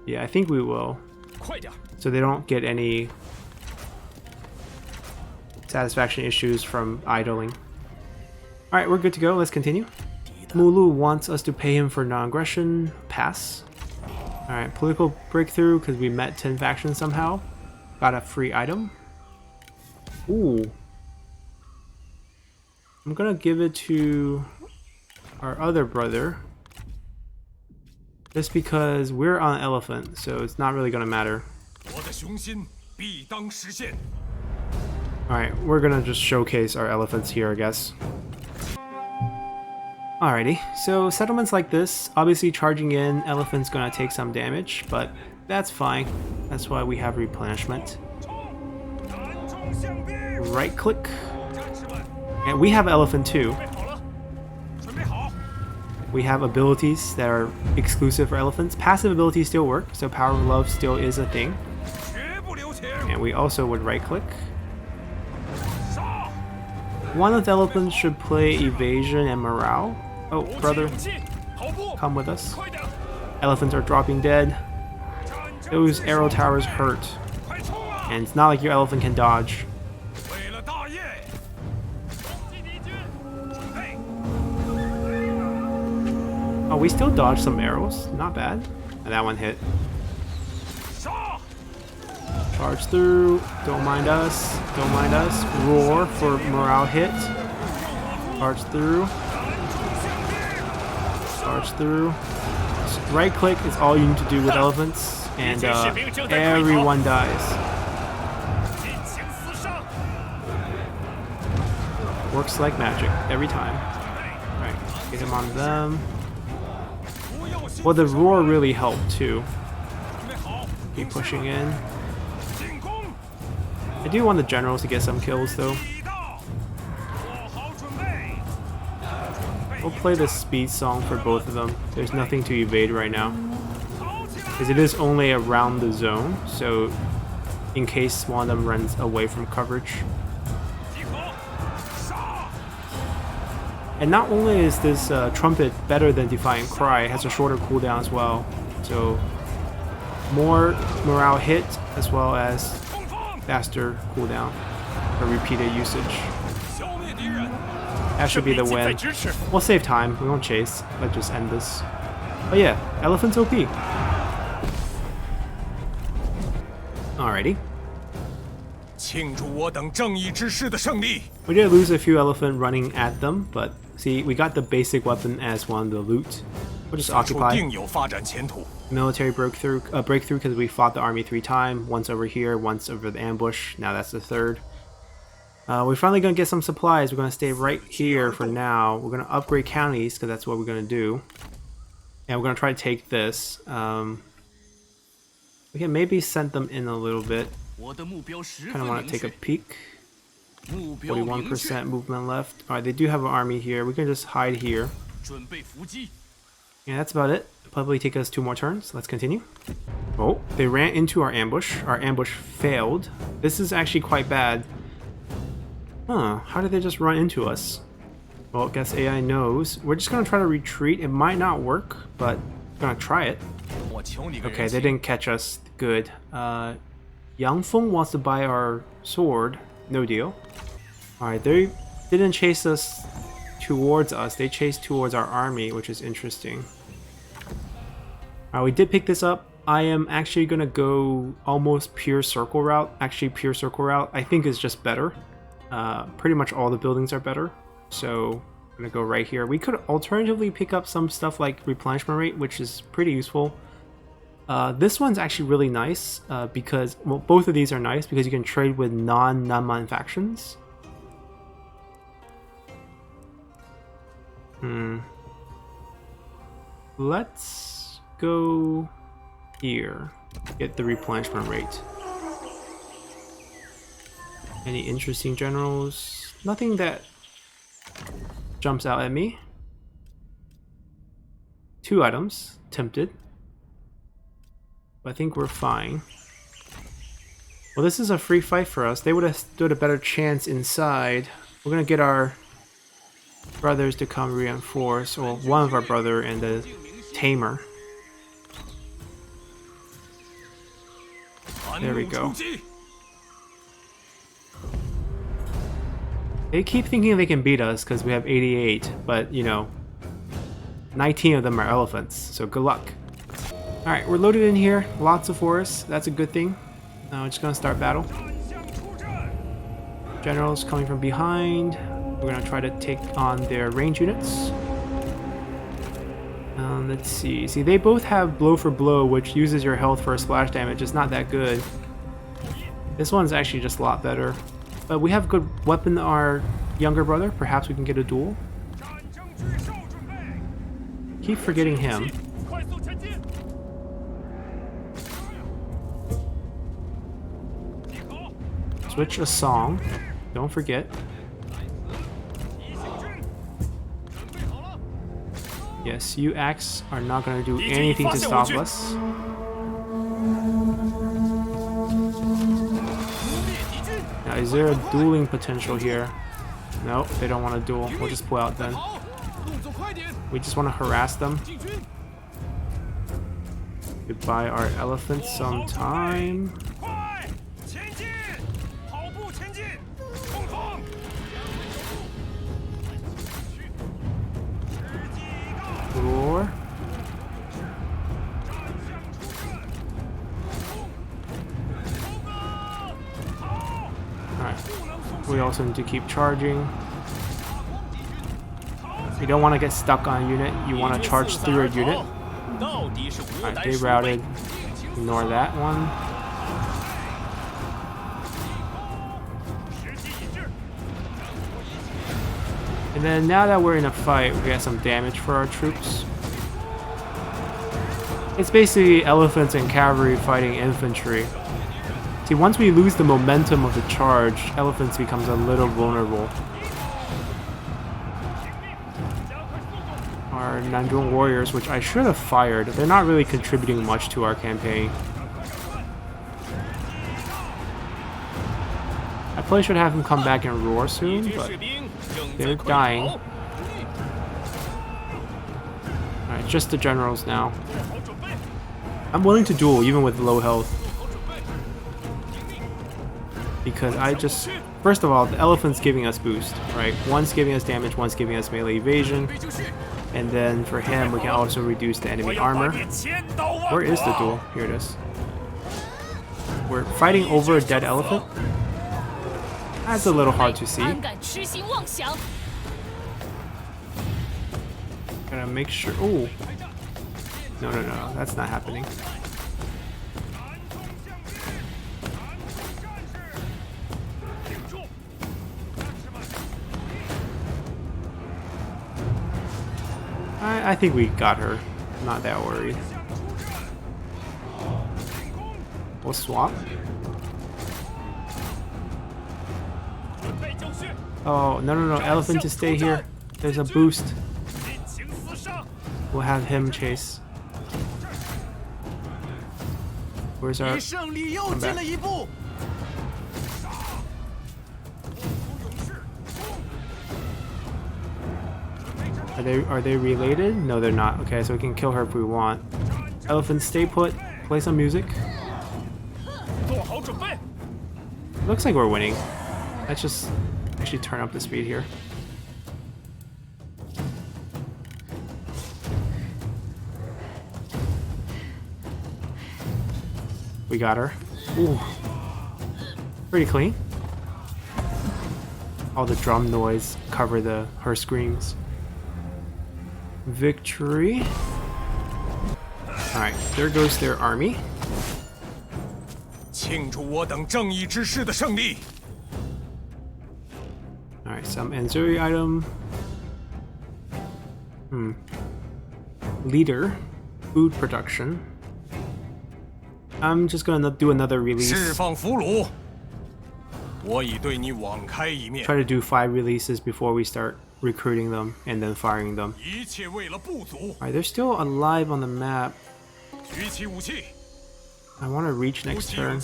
Yeah, I think we will. So they don't get any satisfaction issues from idling. Alright, we're good to go. Let's continue. Mulu wants us to pay him for non-aggression. Pass. Alright, political breakthrough because we met 10 factions somehow. Got a free item. Ooh. I'm gonna give it to our other brother. Just because we're on elephant, so it's not really gonna matter. Alright, we're gonna just showcase our elephants here, I guess. Alrighty, so settlements like this, obviously charging in, elephant's gonna take some damage, but that's fine. That's why we have replenishment. Right click. And we have elephant too. We have abilities that are exclusive for elephants. Passive abilities still work, so Power of Love still is a thing. And we also would right click. One of the elephants should play evasion and morale. Oh, brother, come with us. Elephants are dropping dead. Those arrow towers hurt. And it's not like your elephant can dodge. Oh, we still dodged some arrows. Not bad. And that one hit. Charge through. Don't mind us. Don't mind us. Roar for morale hit. Charge through. Charge through. Right click is all you need to do with elephants. And everyone dies. Works like magic every time. Alright, get him on them. Well, the roar really helped too. Keep pushing in. I do want the generals to get some kills though. We'll play the speed song for both of them. There's nothing to evade right now. Because it is only around the zone, so in case one of them runs away from coverage. And not only is this trumpet better than Defiant Cry, it has a shorter cooldown as well. So more morale hit as well as faster cooldown for repeated usage. That should be the win. We'll save time, we won't chase. Let's just end this. But yeah, elephant's OP. Alrighty. We did lose a few elephant running at them, but see, we got the basic weapon as one of the loot. We'll just occupy. Military breakthrough because we fought the army 3 times. Once over here, once over the ambush. Now that's the 3rd. We're finally going to get some supplies. We're going to stay right here for now. We're going to upgrade counties because that's what we're going to do. And we're going to try to take this. We can maybe send them in a little bit. Kind of want to take a peek. 41% movement left. Alright, they do have an army here. We can just hide here. Yeah, that's about it. Probably take us 2 more turns. Let's continue. Oh, they ran into our ambush. Our ambush failed. This is actually quite bad. Huh, how did they just run into us? Well, I guess AI knows. We're just gonna try to retreat. It might not work, but we're gonna try it. Okay, they didn't catch us. Good. Yang Feng wants to buy our sword. No deal. Alright, they didn't chase us towards us. They chased towards our army, which is interesting. Alright, we did pick this up. I am actually gonna go almost pure circle route. Actually, pure circle route I think is just better. Pretty much all the buildings are better. So I'm gonna go right here. We could alternatively pick up some stuff like replenishment rate, which is pretty useful. This one's actually really nice because, well, both of these are nice because you can trade with non-Nanman factions. Let's go here. Get the replenishment rate. Any interesting generals? Nothing that jumps out at me. 2 items. Tempted. But I think we're fine. Well, this is a free fight for us. They would have stood a better chance inside. We're gonna get our brothers to come reinforce, or one of our brother and the tamer. There we go. They keep thinking they can beat us because we have 88, but you know, 19 of them are elephants, so good luck. Alright, we're loaded in here. Lots of forests. That's a good thing. Now we're just gonna start battle. Generals coming from behind. We're gonna try to take on their range units. Let's see. See, they both have blow for blow, which uses your health for a splash damage. It's not that good. This one's actually just a lot better. But we have good weapon, our younger brother. Perhaps we can get a duel. Keep forgetting him. Switch a song. Don't forget. Yes, you Axe are not going to do anything to stop us. Now, is there a dueling potential here? Nope, they don't want to duel. We'll just pull out then. We just want to harass them. Goodbye our elephants some time. Roar. Alright. We also need to keep charging. You don't want to get stuck on a unit, you want to charge through a unit. Alright, they routed. Ignore that one. And then now that we're in a fight, we get some damage for our troops. It's basically elephants and cavalry fighting infantry. See, once we lose the momentum of the charge, elephants becomes a little vulnerable. Our Nandrung warriors, which I should have fired, they're not really contributing much to our campaign. I probably should have them come back and roar soon, but they're dying. Alright, just the generals now. I'm willing to duel even with low health. Because I just... First of all, the elephant's giving us boost, right? One's giving us damage, one's giving us melee evasion. And then for him, we can also reduce the enemy armor. Where is the duel? Here it is. We're fighting over a dead elephant. That's a little hard to see. Gotta make sure. Oh, no, that's not happening. I think we got her. Not that worried. We'll swap. Oh, no. Elephant to stay here. There's a boost. We'll have him chase. Where's our... Come back. Are they related? No, they're not. Okay, so we can kill her if we want. Elephant, stay put. Play some music. Looks like we're winning. Let's just actually turn up the speed here. We got her. Ooh. Pretty clean. All the drum noise cover her screams. Victory. Alright, there goes their army. Alright, some Enzuri item. Leader. Food production. I'm just gonna do another release. Try to do 5 releases before we start recruiting them and then firing them. Alright, they're still alive on the map. I want to reach next turn.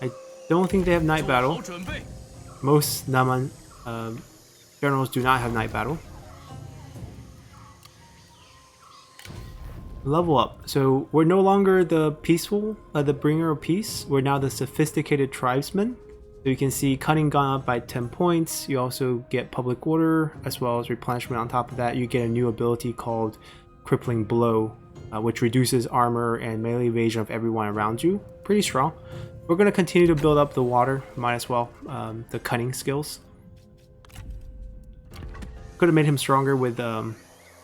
I don't think they have night battle. Most Naman generals do not have night battle. Level up. So we're no longer the peaceful, the bringer of peace. We're now the sophisticated tribesmen. So you can see cunning gone up by 10 points. You also get public order as well as replenishment. On top of that, you get a new ability called Crippling Blow, which reduces armor and melee evasion of everyone around you. Pretty strong. We're going to continue to build up the water, might as well, the cunning skills. Could have made him stronger with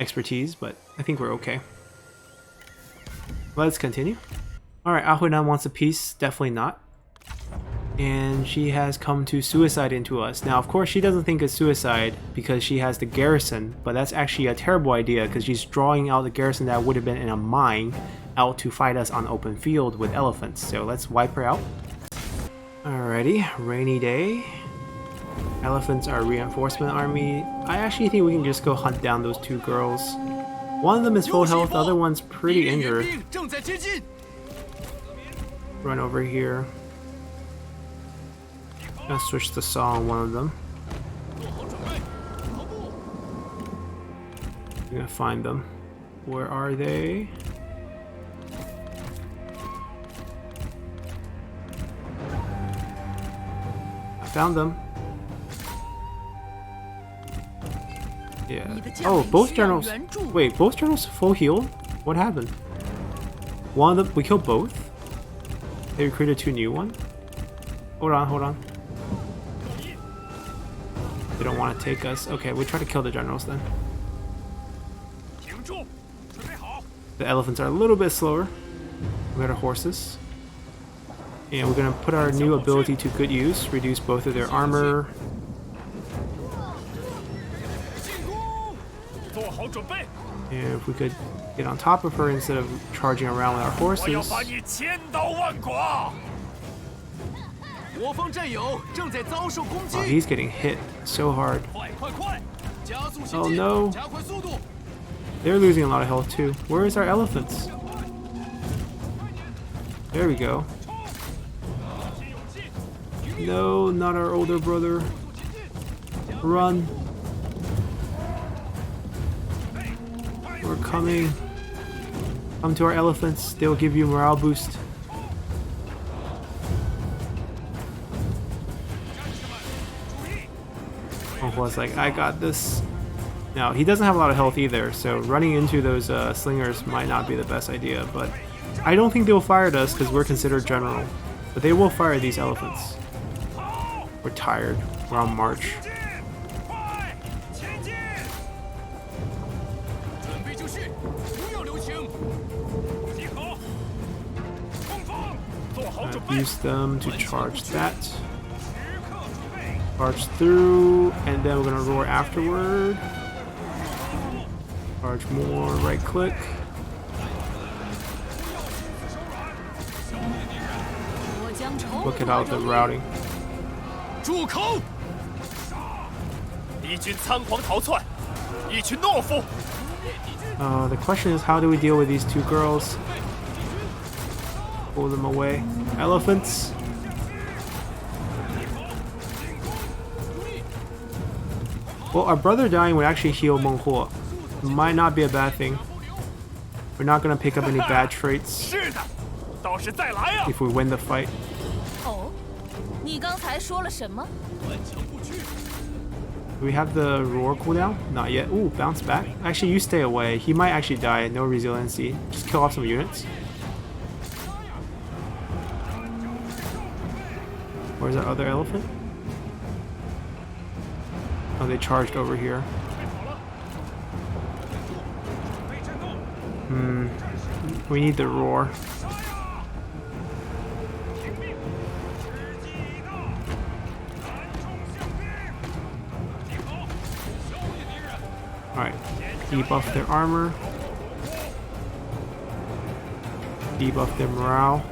expertise, but I think we're okay. Let's continue. Alright, Ahunan wants a peace, definitely not. And she has come to suicide into us. Now, of course, she doesn't think it's suicide because she has the garrison, but that's actually a terrible idea because she's drawing out the garrison that would have been in a mine out to fight us on open field with elephants. So let's wipe her out. Alrighty, rainy day. Elephants are reinforcement army. I actually think we can just go hunt down those two girls. One of them is full health, the other one's pretty injured. Run over here. Gonna switch the saw on one of them. I'm gonna find them. Where are they? I found them. Yeah. Oh, both generals. Wait, both generals full healed? What happened? One of them. We killed both? They recruited two new ones? Hold on, hold on. They don't want to take us. Okay, we try to kill the generals then. The elephants are a little bit slower. We got our horses. And we're going to put our new ability to good use. Reduce both of their armor. And if we could get on top of her instead of charging around with our horses. Oh, he's getting hit so hard. Oh no. They're losing a lot of health too. Where is our elephants? There we go. No, not our older brother. Run. We're coming. Come to our elephants. They'll give you a morale boost. Was like, I got this. Now, he doesn't have a lot of health either, so running into those slingers might not be the best idea, but I don't think they'll fire at us because we're considered general. But they will fire these elephants. We're tired. We're on march. I've used them to charge that. Charge through, and then we're gonna roar afterward. Charge more, right click. Look at all the routing. The question is, how do we deal with these two girls? Pull them away. Elephants. Well, our brother dying would actually heal Meng Huo. Might not be a bad thing. We're not gonna pick up any bad traits if we win the fight. Do we have the roar cooldown? Not yet. Ooh, bounce back. Actually, you stay away. He might actually die. No resiliency. Just kill off some units. Where's our other elephant? Oh, they charged over here. We need the roar. Alright, debuff their armor. Debuff their morale.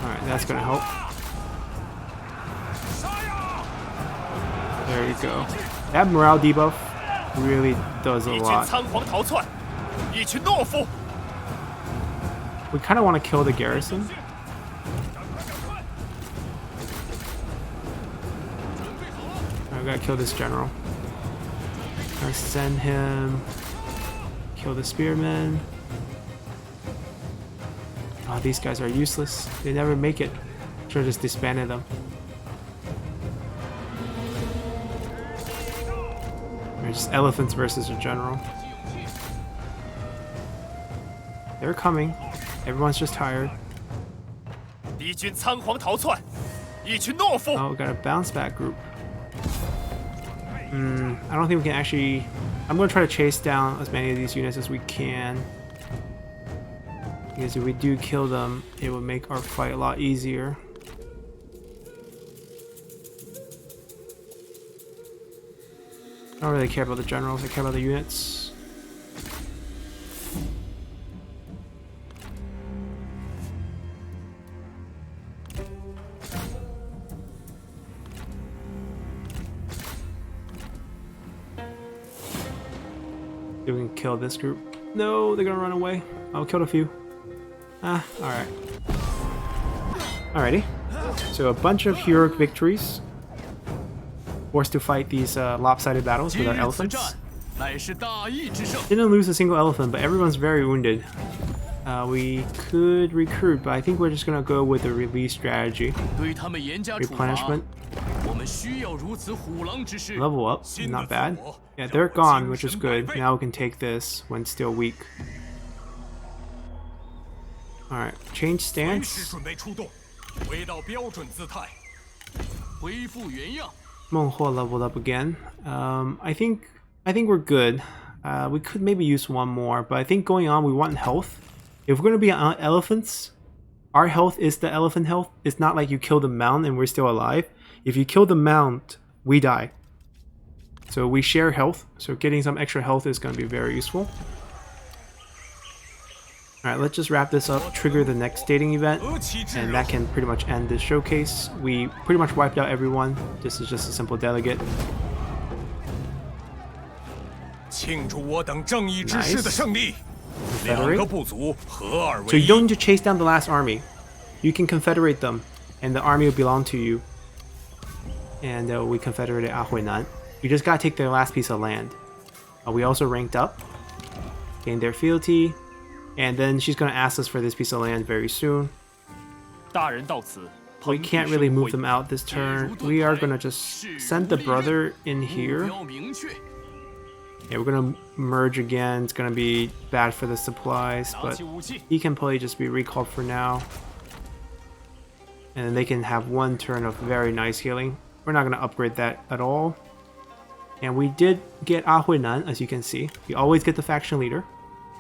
Alright, that's gonna help. There you go. That morale debuff really does a lot. We kind of want to kill the garrison. I gotta kill this general. Gonna send him. Kill the spearmen. Oh, these guys are useless. They never make it. Should've just disbanded them. They're just elephants versus a general. They're coming. Everyone's just tired. Oh, we got a bounce back group. I don't think we can actually... I'm going to try to chase down as many of these units as we can. Because if we do kill them, it would make our fight a lot easier. I don't really care about the generals, I care about the units. We can kill this group. No, they're gonna run away. I'll kill a few. Alright. Alrighty. So a bunch of heroic victories. Forced to fight these lopsided battles with our elephants. Didn't lose a single elephant, but everyone's very wounded. We could recruit, but I think we're just gonna go with the release strategy. Replenishment. Level up, not bad. Yeah, they're gone, which is good. Now we can take this when still weak. Alright, change stance. Meng Huo leveled up again. I think we're good. We could maybe use one more, but I think going on we want health. If we're gonna be on elephants, our health is the elephant health. It's not like you kill the mount and we're still alive. If you kill the mount, we die. So we share health, so getting some extra health is going to be very useful. Alright, let's just wrap this up, trigger the next dating event, and that can pretty much end this showcase. We pretty much wiped out everyone. This is just a simple delegate. Nice. Confederate. So you don't need to chase down the last army. You can confederate them, and the army will belong to you. And we confederated Ahuinan. You just gotta take their last piece of land. We also ranked up, gained their fealty, and then she's gonna ask us for this piece of land very soon. We can't really move them out this turn. We are gonna just send the brother in here. Yeah, we're gonna merge again. It's gonna be bad for the supplies, but he can probably just be recalled for now. And then they can have one turn of very nice healing. We're not gonna upgrade that at all. And we did get Ahuinan, as you can see. We always get the faction leader.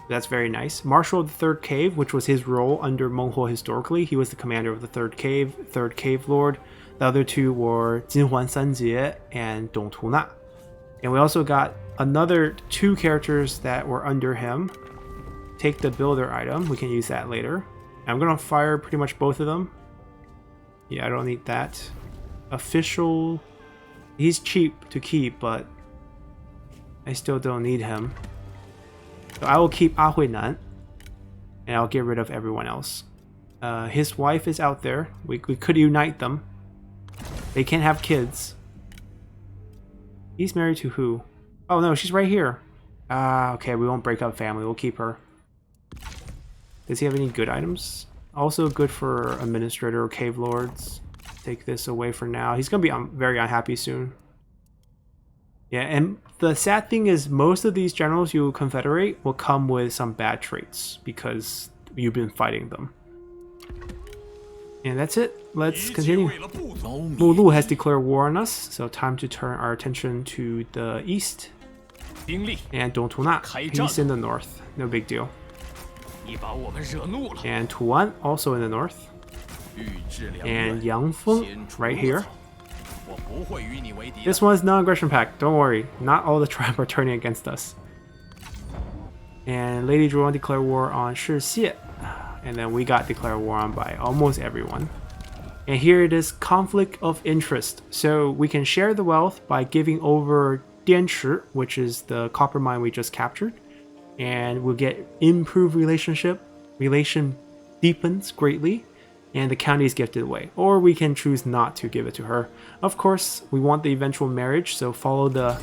That's very nice. Marshal of the Third Cave, which was his role under Meng Huo historically. He was the commander of the Third Cave Lord. The other two were Jinhuan Sanjie and Dong Tuna. And we also got another two characters that were under him. Take the builder item. We can use that later. I'm gonna fire pretty much both of them. Yeah, I don't need that. Official. He's cheap to keep, but I still don't need him. So I will keep Ahuinan, and I'll get rid of everyone else. His wife is out there. We could unite them. They can't have kids. He's married to who? Oh no, she's right here. Okay, we won't break up family. We'll keep her. Does he have any good items? Also good for administrator or cave lords. Take this away for now. He's gonna be very unhappy soon. Yeah, and the sad thing is most of these generals you confederate will come with some bad traits because you've been fighting them. And that's it. Let's continue. Mulu has declared war on us, so time to turn our attention to the east. And Dong Tuna, he's in the north. No big deal. And Tuan, also in the north. And Yangfeng, right here. This one's non-aggression pact, don't worry. Not all the tribes are turning against us. And Lady Zhuang declared war on Shixie. And then we got declared war on by almost everyone. And here it is, conflict of interest. So we can share the wealth by giving over Dianchi, which is the copper mine we just captured. And we'll get improved relationship. Relation deepens greatly. And the county is gifted away. Or we can choose not to give it to her. Of course, we want the eventual marriage, so follow the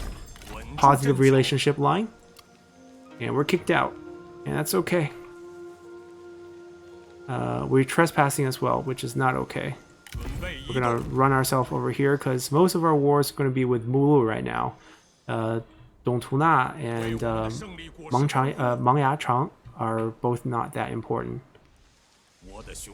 positive relationship line. And we're kicked out. And that's okay. We're trespassing as well, which is not okay. We're gonna run ourselves over here because most of our wars are gonna be with Mulu right now. Dongtuna and Mengyachang are both not that important. Let's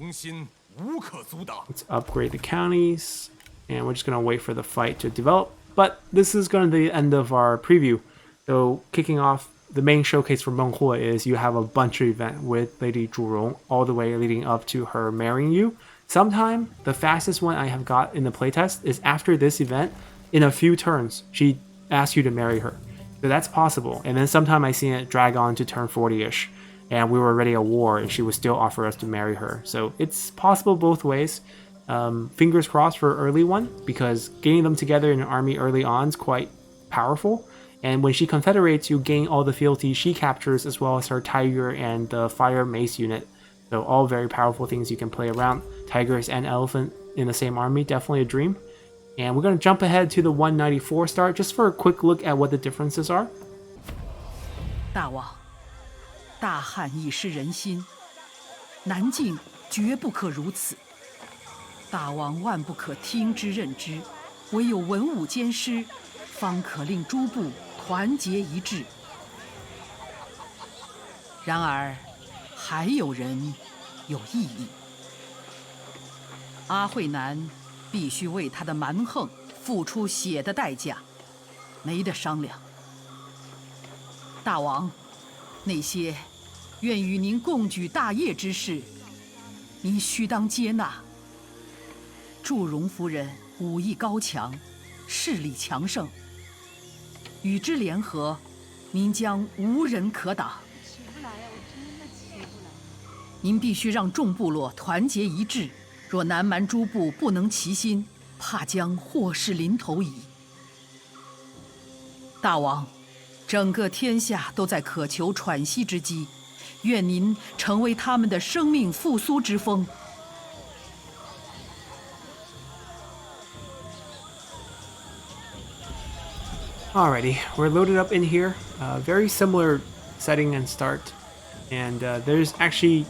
upgrade the counties, and we're just gonna wait for the fight to develop. But this is gonna be the end of our preview. So kicking off, the main showcase for Meng Huo is you have a bunch of event with Lady Zhurong all the way leading up to her marrying you. Sometime, the fastest one I have got in the playtest is after this event, in a few turns, she asks you to marry her. So that's possible. And then sometime I seen it drag on to turn 40-ish, and we were already at war and she would still offer us to marry her. So it's possible both ways. Fingers crossed for early one, because getting them together in an army early on is quite powerful. And when she confederates, you gain all the fealty she captures, as well as her tiger and the fire mace unit. So all very powerful things you can play around. Tigers and elephant in the same army, definitely a dream. And we're going to jump ahead to the 194 start just for a quick look at what the differences are. 大王，大汉已失人心，南境绝不可如此。大王万不可听之任之，唯有文武兼施，方可令诸部团结一致。然而，还有人有异议。阿慧南必须为他的蛮横付出血的代价，没得商量。大王，那些愿与您共举大业之事，您须当接纳。祝融夫人武艺高强，势力强盛，与之联合，您将无人可挡。起不来呀，我真的起不来。您必须让众部落团结一致，若南蛮诸部不能齐心，怕将祸事临头矣。大王，整个天下都在渴求喘息之机，愿您成为他们的生命复苏之风。Alrighty, we're loaded up in here. Very similar setting and start. And there's actually,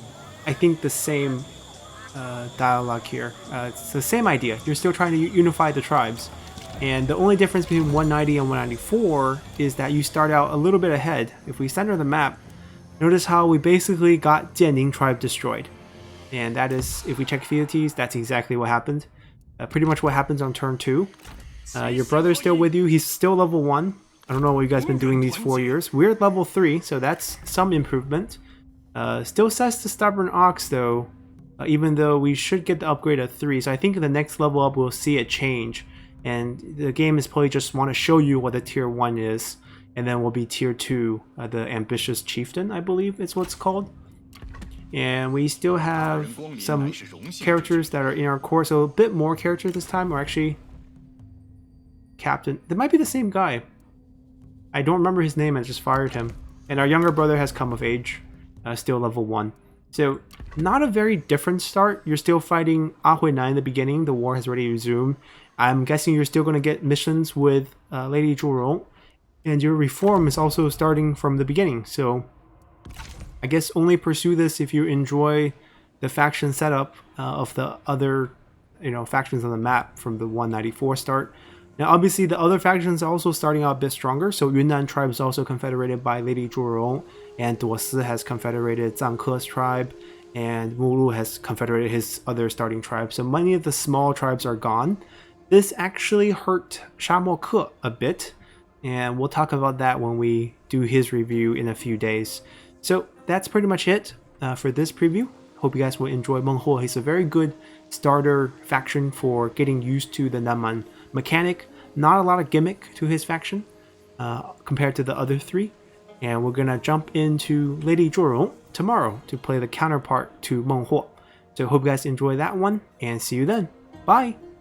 I think, the same dialogue here. It's the same idea. You're still trying to unify the tribes. And the only difference between 190 and 194 is that you start out a little bit ahead. If we center the map, notice how we basically got Jianning tribe destroyed. And that is, if we check fealties, that's exactly what happened. Pretty much what happens on turn 2. Your brother's still with you. He's still level 1. I don't know what you guys been doing these 4 years. We're at level 3, so that's some improvement. Still says the Stubborn Ox, though, even though we should get the upgrade at 3. So I think the next level up we'll see a change. And the game is probably just want to show you what the tier 1 is. And then will be tier 2, the Ambitious Chieftain, I believe is what's called. And we still have some characters that are in our core. So a bit more characters this time, or actually... Captain. They might be the same guy. I don't remember his name. I just fired him. And our younger brother has come of age. Still level 1. So, not a very different start. You're still fighting Ahui Nai in the beginning. The war has already resumed. I'm guessing you're still going to get missions with Lady Zhurong. And your reform is also starting from the beginning. So, I guess only pursue this if you enjoy the faction setup of the other factions on the map from the 194 start. Now, obviously, the other factions are also starting out a bit stronger. So, Yunnan tribe is also confederated by Lady Zhurong, and Duosi has confederated Zhang Ke's tribe, and Mulu has confederated his other starting tribe. So, many of the small tribes are gone. This actually hurt Shamo Ke a bit, and we'll talk about that when we do his review in a few days. So, that's pretty much it for this preview. Hope you guys will enjoy Meng Huo. He's a very good starter faction for getting used to the Nanman mechanic. Not a lot of gimmick to his faction compared to the other 3. And we're gonna jump into Lady Zhurong tomorrow to play the counterpart to Meng Huo. So hope you guys enjoy that one, and see you then. Bye!